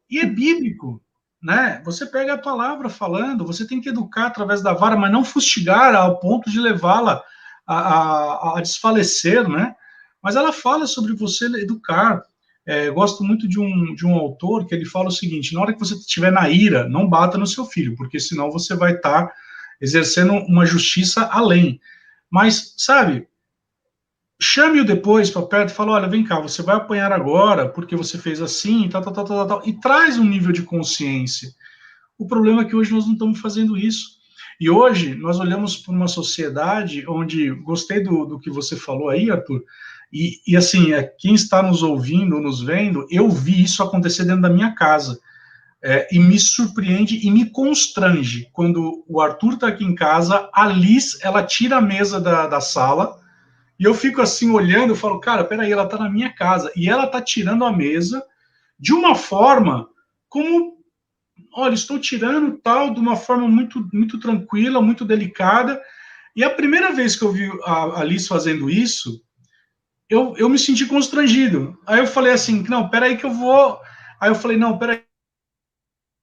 E é bíblico. Né? Você pega a palavra falando, você tem que educar através da vara, mas não fustigar ao ponto de levá-la a desfalecer, né? Mas ela fala sobre você educar. Eu gosto muito de um autor que ele fala o seguinte, na hora que você estiver na ira, não bata no seu filho, porque senão você vai estar exercendo uma justiça além. Mas, sabe, chame-o depois para perto e fala, olha, vem cá, você vai apanhar agora porque você fez assim, tal, e traz um nível de consciência. O problema é que hoje nós não estamos fazendo isso. E hoje nós olhamos para uma sociedade onde, gostei do que você falou aí, Arthur, e assim, quem está nos ouvindo, nos vendo, eu vi isso acontecer dentro da minha casa. E me surpreende e me constrange quando o Arthur está aqui em casa, a Liz, ela tira a mesa da sala, e eu fico assim olhando, eu falo, cara, peraí, ela está na minha casa, e ela está tirando a mesa de uma forma como, olha, estou tirando tal, de uma forma muito, muito tranquila, muito delicada, e a primeira vez que eu vi a Liz fazendo isso, eu me senti constrangido. Aí eu falei assim, não, peraí que eu vou... Aí eu falei, não, peraí,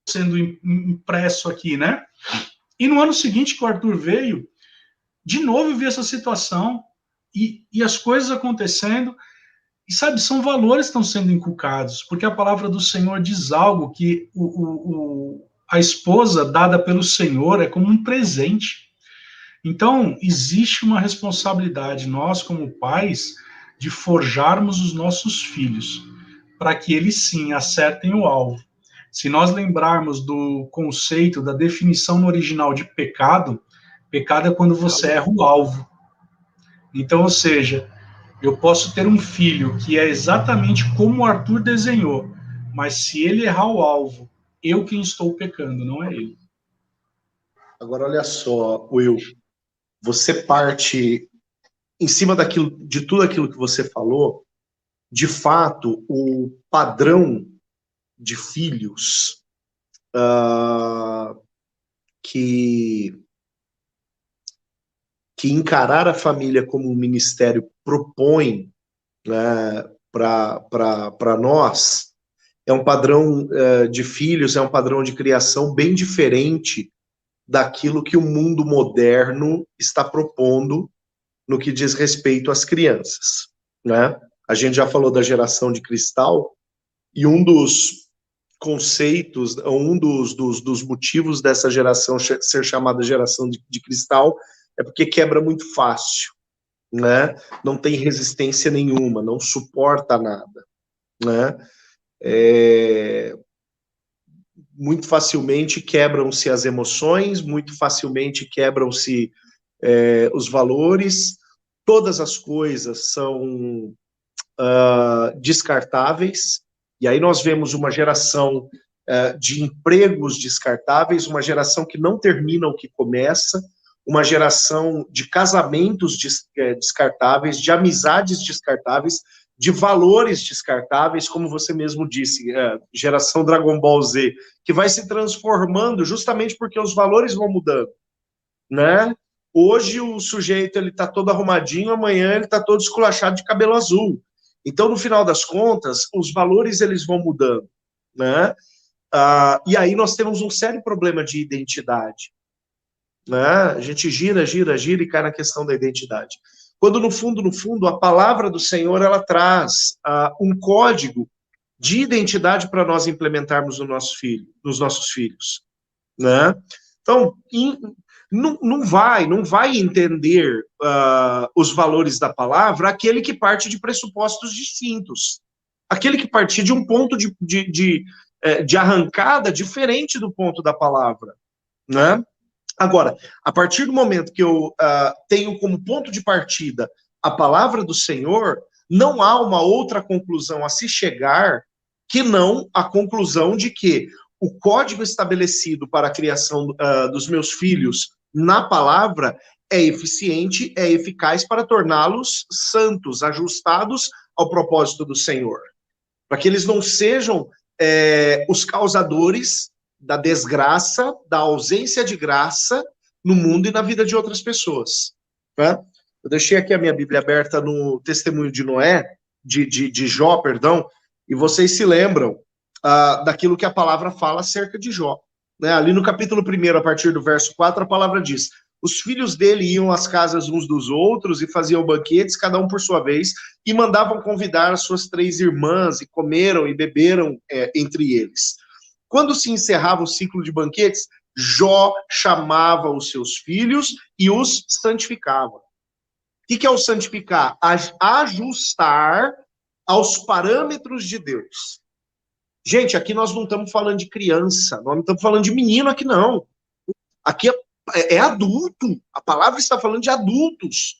sendo impresso aqui, né? E no ano seguinte que o Arthur veio, de novo eu vi essa situação e as coisas acontecendo, e sabe, são valores que estão sendo inculcados, porque a palavra do Senhor diz algo que a esposa dada pelo Senhor é como um presente. Então, existe uma responsabilidade, nós como pais, de forjarmos os nossos filhos, para que eles sim acertem o alvo. Se nós lembrarmos do conceito, da definição no original de pecado, pecado é quando você erra o alvo. Então, ou seja, eu posso ter um filho que é exatamente como o Arthur desenhou, mas se ele errar o alvo, eu quem estou pecando, não é ele. Agora, olha só, Will, você parte em cima de tudo aquilo que você falou, de fato, o padrão de filhos que encarar a família como um ministério propõe, né, para nós, é um padrão de filhos, é um padrão de criação bem diferente daquilo que o mundo moderno está propondo no que diz respeito às crianças, né? A gente já falou da geração de cristal, e um dos conceitos, um dos motivos dessa geração ser chamada geração de cristal é porque quebra muito fácil, né? Não tem resistência nenhuma, não suporta nada, né? Muito facilmente quebram-se as emoções, muito facilmente quebram-se os valores, todas as coisas são descartáveis, e aí nós vemos uma geração de empregos descartáveis, uma geração que não termina o que começa, uma geração de casamentos descartáveis, de amizades descartáveis, de valores descartáveis, como você mesmo disse, geração Dragon Ball Z, que vai se transformando justamente porque os valores vão mudando, né? Hoje o sujeito ele tá todo arrumadinho, amanhã ele tá todo esculachado de cabelo azul. Então, no final das contas, os valores eles vão mudando, né? E aí nós temos um sério problema de identidade, né? A gente gira e cai na questão da identidade. Quando, no fundo, a palavra do Senhor, ela traz um código de identidade para nós implementarmos nos nossos filhos, né? Então, não vai entender os valores da palavra aquele que parte de pressupostos distintos, aquele que partir de um ponto de arrancada diferente do ponto da palavra, né? Agora, a partir do momento que eu tenho como ponto de partida a palavra do Senhor, não há uma outra conclusão a se chegar que não a conclusão de que o código estabelecido para a criação dos meus filhos na palavra é eficiente, é eficaz para torná-los santos, ajustados ao propósito do Senhor. Para que eles não sejam os causadores da desgraça, da ausência de graça no mundo e na vida de outras pessoas. Né? Eu deixei aqui a minha Bíblia aberta no testemunho de Noé, de Jó, perdão, e vocês se lembram daquilo que a palavra fala acerca de Jó. Né? Ali no capítulo 1, a partir do verso 4, a palavra diz: os filhos dele iam às casas uns dos outros e faziam banquetes, cada um por sua vez, e mandavam convidar as suas 3 irmãs, e comeram e beberam entre eles. Quando se encerrava o ciclo de banquetes, Jó chamava os seus filhos e os santificava. O que é o santificar? Ajustar aos parâmetros de Deus. Gente, aqui nós não estamos falando de criança, nós não estamos falando de menino aqui, não. Aqui é adulto. A palavra está falando de adultos.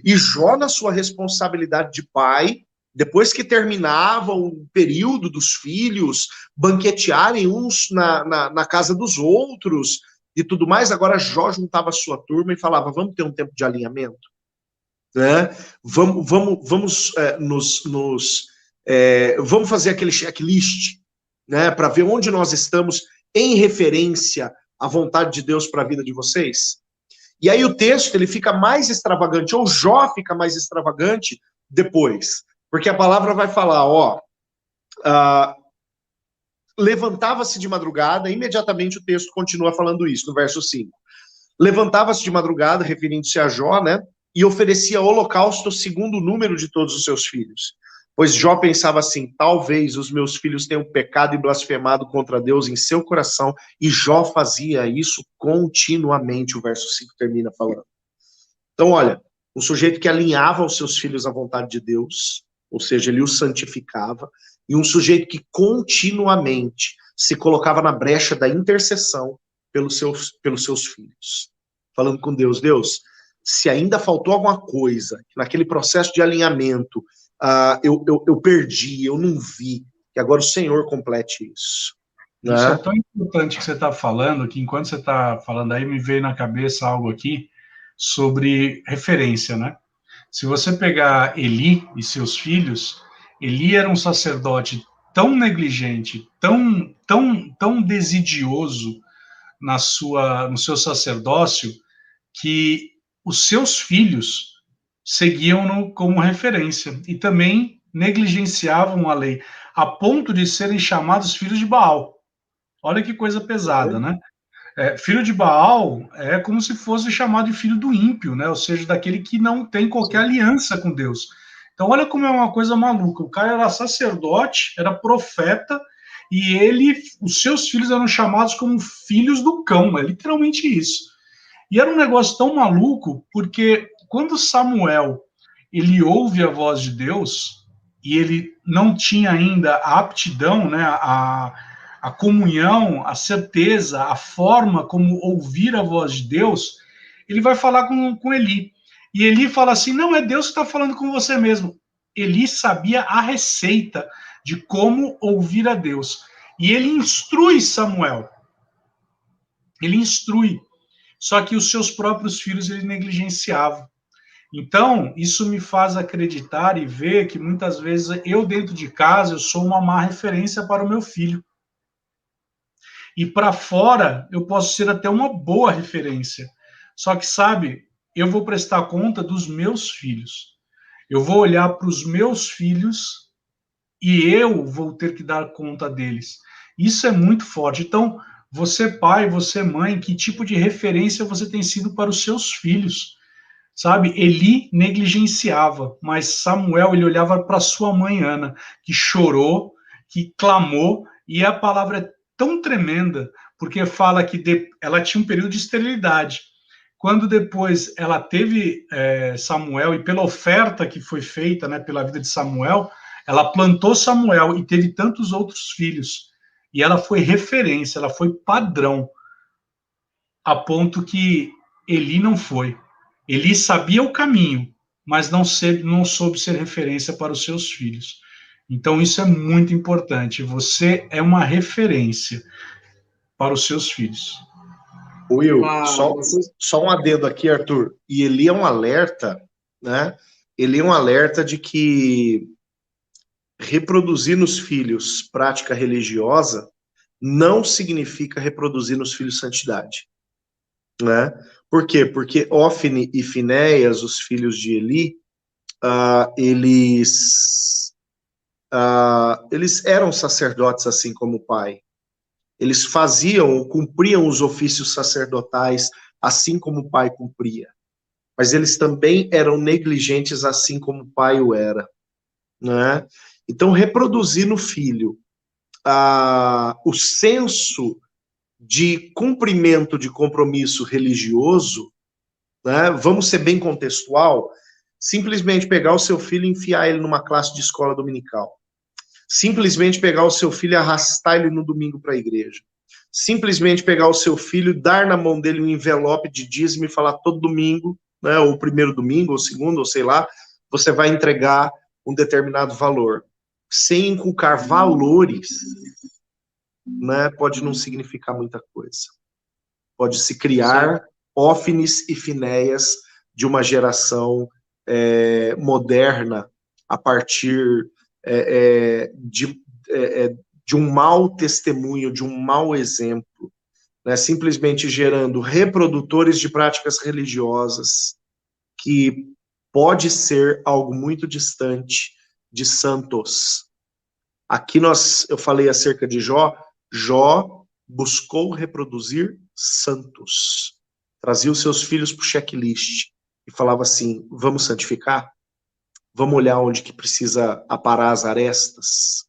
E Jó, na sua responsabilidade de pai, depois que terminava o período dos filhos banquetearem uns na casa dos outros e tudo mais, agora Jó juntava a sua turma e falava, vamos ter um tempo de alinhamento? Né? Vamos fazer aquele checklist, né, para ver onde nós estamos em referência à vontade de Deus para a vida de vocês. E aí o texto ele fica mais extravagante, ou Jó fica mais extravagante depois, porque a palavra vai falar, levantava-se de madrugada, imediatamente o texto continua falando isso, no verso 5. Levantava-se de madrugada, referindo-se a Jó, né, e oferecia holocausto segundo o número de todos os seus filhos. Pois Jó pensava assim, talvez os meus filhos tenham pecado e blasfemado contra Deus em seu coração, e Jó fazia isso continuamente, o verso 5 termina falando. Então, olha, um sujeito que alinhava os seus filhos à vontade de Deus, ou seja, ele os santificava, e um sujeito que continuamente se colocava na brecha da intercessão pelos seus filhos. Falando com Deus, Deus, se ainda faltou alguma coisa, naquele processo de alinhamento, eu perdi, eu não vi, que agora o Senhor complete isso. Né? Isso é tão importante que você está falando, que enquanto você está falando aí, me veio na cabeça algo aqui sobre referência, né? Se você pegar Eli e seus filhos, Eli era um sacerdote tão negligente, tão desidioso no seu sacerdócio, que os seus filhos seguiam-no como referência e também negligenciavam a lei, a ponto de serem chamados filhos de Baal. Olha que coisa pesada, né? Filho de Baal é como se fosse chamado de filho do ímpio, né? Ou seja, daquele que não tem qualquer aliança com Deus. Então, olha como é uma coisa maluca. O cara era sacerdote, era profeta, e os seus filhos eram chamados como filhos do cão, é literalmente isso. E era um negócio tão maluco, porque quando Samuel ele ouve a voz de Deus, e ele não tinha ainda a aptidão, né, a comunhão, a certeza, a forma como ouvir a voz de Deus, ele vai falar com Eli. E Eli fala assim, não, é Deus que está falando com você mesmo. Eli sabia a receita de como ouvir a Deus. E ele instrui Samuel. Ele instrui. Só que os seus próprios filhos ele negligenciava. Então, isso me faz acreditar e ver que muitas vezes eu dentro de casa eu sou uma má referência para o meu filho. E para fora eu posso ser até uma boa referência. Só que, sabe, eu vou prestar conta dos meus filhos. Eu vou olhar para os meus filhos e eu vou ter que dar conta deles. Isso é muito forte. Então, você pai, você mãe, que tipo de referência você tem sido para os seus filhos? Sabe, Eli negligenciava, mas Samuel, ele olhava para sua mãe Ana, que chorou, que clamou, e a palavra é tão tremenda, porque fala que ela tinha um período de esterilidade. Quando depois ela teve Samuel, e pela oferta que foi feita, né, pela vida de Samuel, ela plantou Samuel e teve tantos outros filhos. E ela foi referência, ela foi padrão, a ponto que Eli não foi. Eli sabia o caminho, mas não soube ser referência para os seus filhos. Então isso é muito importante. Você é uma referência para os seus filhos. Will, só um adendo aqui, Arthur. E Eli é um alerta, né? Ele é um alerta de que reproduzir nos filhos prática religiosa não significa reproduzir nos filhos santidade, né? Por quê? Porque Ofni e Finéias, os filhos de Eli, eles eram sacerdotes assim como o pai. Eles faziam ou cumpriam os ofícios sacerdotais assim como o pai cumpria. Mas eles também eram negligentes assim como o pai o era, né? Então, reproduzir no filho o senso de cumprimento de compromisso religioso, né? Vamos ser bem contextual, simplesmente pegar o seu filho e enfiar ele numa classe de escola dominical. Simplesmente pegar o seu filho e arrastar ele no domingo para a igreja. simplesmente pegar o seu filho, dar na mão dele um envelope de dízimo e falar todo domingo, né, ou primeiro domingo, ou segundo, ou sei lá, você vai entregar um determinado valor. Sem inculcar valores, né, pode não significar muita coisa. Pode se criar Ófines e Finéias de uma geração moderna a partir de um mau testemunho, de um mau exemplo, né, simplesmente gerando reprodutores de práticas religiosas que pode ser algo muito distante de santos. Aqui eu falei acerca de Jó. Jó buscou reproduzir santos. Trazia os seus filhos para o checklist e falava assim, vamos santificar? Vamos olhar onde que precisa aparar as arestas?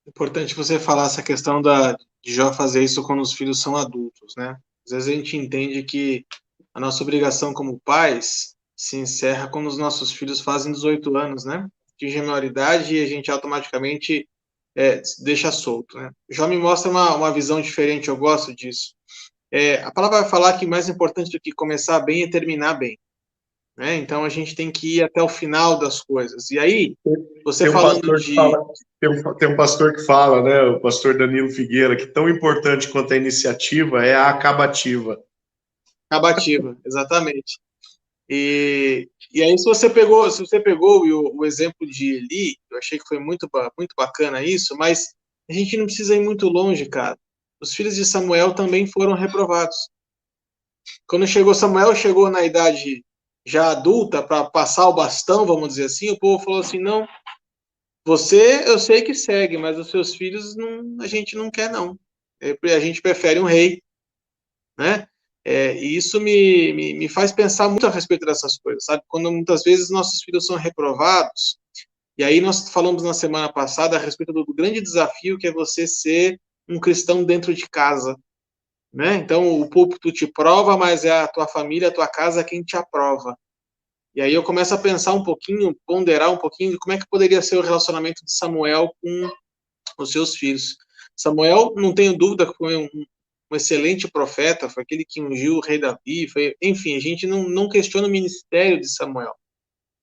Importante você falar essa questão de Jó fazer isso quando os filhos são adultos, né? Às vezes a gente entende que a nossa obrigação como pais se encerra quando os nossos filhos fazem 18 anos, né? Atingem a maioridade e a gente automaticamente deixa solto, né? Jó me mostra uma visão diferente, eu gosto disso. A palavra vai falar que mais importante do que começar bem é terminar bem, né? Então a gente tem que ir até o final das coisas. E aí, você falando de... Tem um pastor que fala, né, o pastor Danilo Figueira, que tão importante quanto a iniciativa é a acabativa. Acabativa, exatamente. E aí, se você pegou o exemplo de Eli, eu achei que foi muito bacana isso, mas a gente não precisa ir muito longe, cara. Os filhos de Samuel também foram reprovados. Quando Samuel chegou na idade já adulta, para passar o bastão, vamos dizer assim, o povo falou assim, não, você eu sei que segue, mas os seus filhos a gente não quer, não. A gente prefere um rei, né? E isso me faz pensar muito a respeito dessas coisas, sabe? Quando muitas vezes nossos filhos são reprovados, e aí nós falamos na semana passada a respeito do grande desafio que é você ser um cristão dentro de casa, né? Então o púlpito te prova, mas é a tua família, a tua casa quem te aprova. E aí eu começo a pensar um pouquinho, ponderar um pouquinho de como é que poderia ser o relacionamento de Samuel com os seus filhos. Samuel, não tenho dúvida que foi um excelente profeta, foi aquele que ungiu o rei Davi, enfim, a gente não questiona o ministério de Samuel.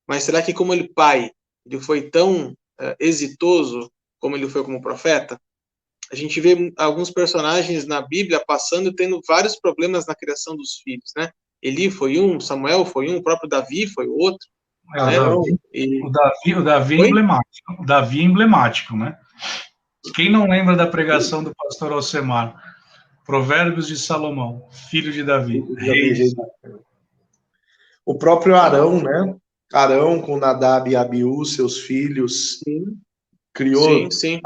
Mas será que como ele foi tão exitoso como ele foi como profeta? A gente vê alguns personagens na Bíblia passando e tendo vários problemas na criação dos filhos, né? Eli foi um, Samuel foi um, o próprio Davi foi outro. Né? O Davi é emblemático. O Davi é emblemático, né? Quem não lembra da pregação do pastor Alcemar? Provérbios de Salomão, filho de Davi, rei de Israel. O próprio Arão, né? Arão com Nadab e Abiú, seus filhos, criou sim.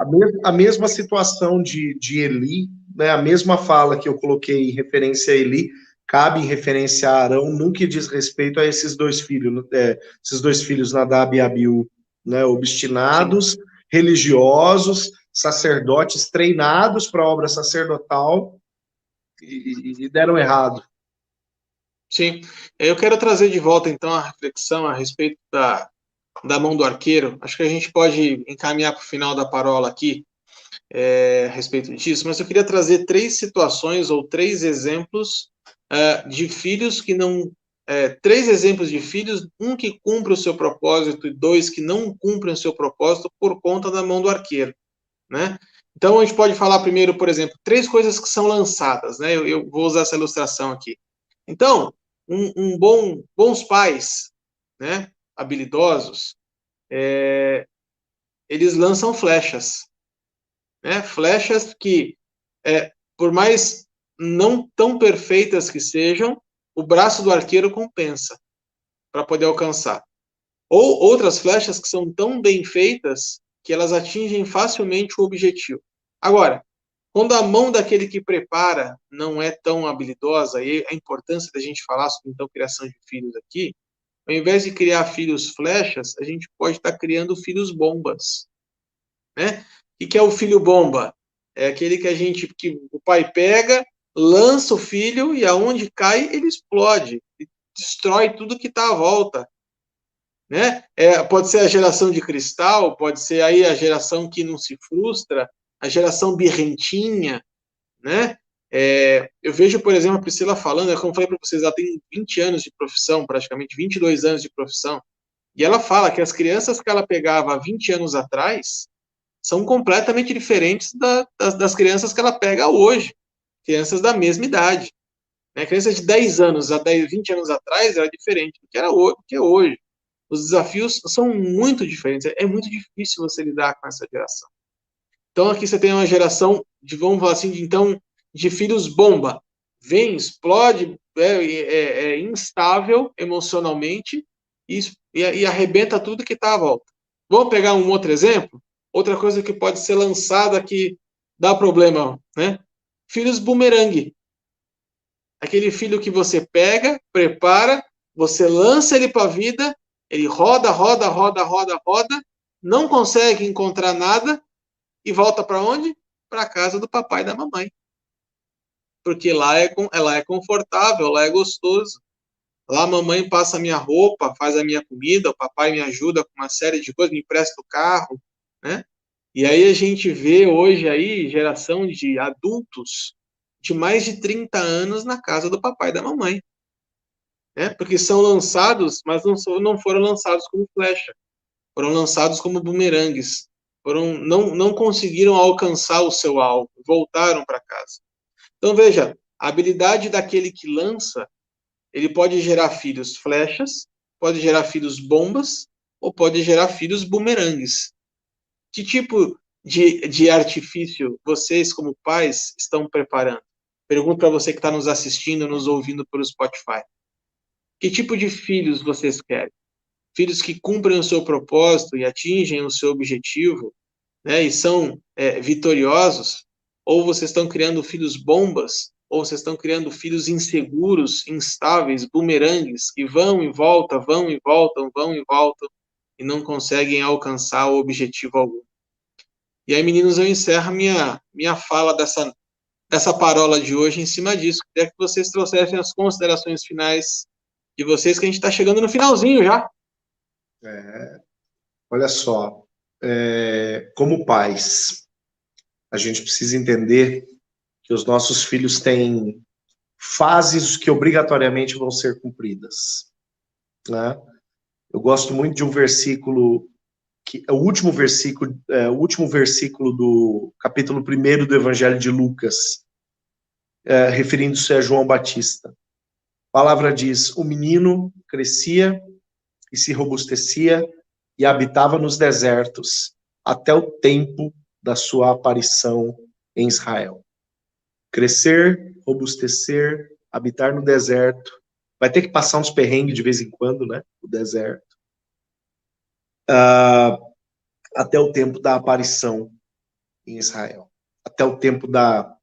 A mesma situação de Eli, né? A mesma fala que eu coloquei em referência a Eli, cabe em referência a Arão, nunca diz respeito a esses dois filhos, Nadab e Abiú, né? Obstinados, religiosos, sacerdotes treinados para a obra sacerdotal, e deram errado. Sim, eu quero trazer de volta, então, a reflexão a respeito da mão do arqueiro. Acho que a gente pode encaminhar para o final da parola aqui, a respeito disso, mas eu queria trazer 3 situações ou 3 exemplos de filhos que não... 3 exemplos de filhos, um que cumpre o seu propósito e 2 que não cumprem o seu propósito por conta da mão do arqueiro, né? Então, a gente pode falar primeiro, por exemplo, 3 coisas que são lançadas, né? Eu vou usar essa ilustração aqui. Então, bons pais, né, habilidosos, eles lançam flechas, né? Flechas que, por mais não tão perfeitas que sejam, o braço do arqueiro compensa para poder alcançar. Ou outras flechas que são tão bem feitas que elas atingem facilmente o objetivo. Agora, quando a mão daquele que prepara não é tão habilidosa, e a importância da gente falar sobre, então, criação de filhos aqui, ao invés de criar filhos flechas, a gente pode estar criando filhos bombas, né? O que é o filho bomba? É aquele que o pai pega, lança o filho e aonde cai, ele explode, destrói tudo que está à volta. Né? Pode ser a geração de cristal, pode ser aí a geração que não se frustra, a geração birrentinha, né? Eu vejo, por exemplo, a Priscila falando, como eu falei para vocês, ela tem 20 anos de profissão, praticamente 22 anos de profissão, e ela fala que as crianças que ela pegava há 20 anos atrás são completamente diferentes das crianças que ela pega hoje, crianças da mesma idade. Né? Criança de 10 anos, 20 anos atrás, era diferente do que é hoje. Os desafios são muito diferentes, é muito difícil você lidar com essa geração. Então, aqui você tem uma geração vamos falar assim, de filhos bomba. Vem, explode, é instável emocionalmente e arrebenta tudo que está à volta. Vamos pegar um outro exemplo? Outra coisa que pode ser lançada que dá problema, né? Filhos bumerangue. Aquele filho que você pega, prepara, você lança ele para a vida, ele roda, não consegue encontrar nada e volta para onde? Para a casa do papai e da mamãe. Porque lá é confortável, lá é gostoso. Lá a mamãe passa a minha roupa, faz a minha comida, o papai me ajuda com uma série de coisas, me empresta o carro, né? E aí a gente vê hoje aí geração de adultos de mais de 30 anos na casa do papai e da mamãe. Né? Porque são lançados, mas não foram lançados como flecha. Foram lançados como bumerangues. Não conseguiram alcançar o seu alvo, voltaram para casa. Então veja, a habilidade daquele que lança, ele pode gerar filhos flechas, pode gerar filhos bombas, ou pode gerar filhos bumerangues. Que tipo de artifício vocês, como pais, estão preparando? Pergunto para você que está nos assistindo, nos ouvindo pelo Spotify. Que tipo de filhos vocês querem? Filhos que cumprem o seu propósito e atingem o seu objetivo, né, e são vitoriosos? Ou vocês estão criando filhos bombas? Ou vocês estão criando filhos inseguros, instáveis, bumerangues, que vão e voltam, e não conseguem alcançar o objetivo algum? E aí, meninos, eu encerro minha fala dessa parola de hoje em cima disso. Queria que vocês trouxessem as considerações finais de vocês, que a gente está chegando no finalzinho já. Olha só, como pais, a gente precisa entender que os nossos filhos têm fases que obrigatoriamente vão ser cumpridas. Né? Eu gosto muito de um versículo, que é o último versículo do capítulo 1 do Evangelho de Lucas, referindo-se a João Batista. A palavra diz: o menino crescia e se robustecia e habitava nos desertos até o tempo da sua aparição em Israel. Crescer, robustecer, habitar no deserto. Vai ter que passar uns perrengues de vez em quando, né? O deserto. Até o tempo da aparição em Israel. Até o tempo da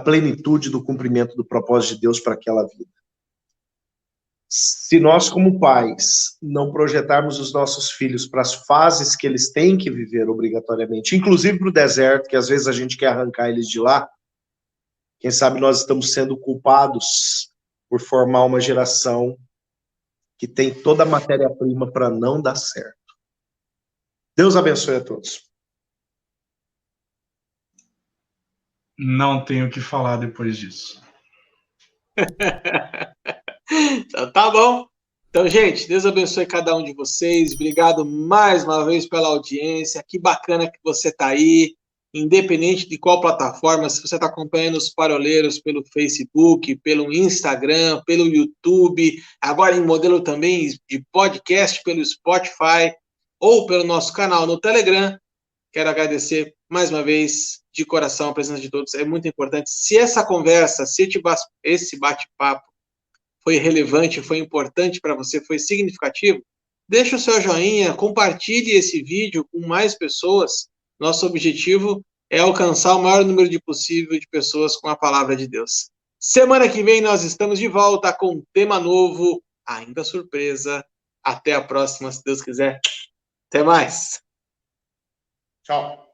plenitude do cumprimento do propósito de Deus para aquela vida. Se nós, como pais, não projetarmos os nossos filhos para as fases que eles têm que viver obrigatoriamente, inclusive para o deserto, que às vezes a gente quer arrancar eles de lá, quem sabe nós estamos sendo culpados por formar uma geração que tem toda a matéria-prima para não dar certo. Deus abençoe a todos. Não tenho o que falar depois disso. Então, tá bom. Então, gente, Deus abençoe cada um de vocês. Obrigado mais uma vez pela audiência. Que bacana que você está aí, independente de qual plataforma. Se você está acompanhando os Paroleiros pelo Facebook, pelo Instagram, pelo YouTube, agora em modelo também de podcast pelo Spotify ou pelo nosso canal no Telegram, quero agradecer mais uma vez de coração a presença de todos. É muito importante. Se essa conversa, se esse bate-papo foi relevante, foi importante para você, foi significativo, deixa o seu joinha, compartilhe esse vídeo com mais pessoas. Nosso objetivo é alcançar o maior número possível de pessoas com a palavra de Deus. Semana que vem nós estamos de volta com um tema novo, ainda surpresa. Até a próxima, se Deus quiser. Até mais. Tchau.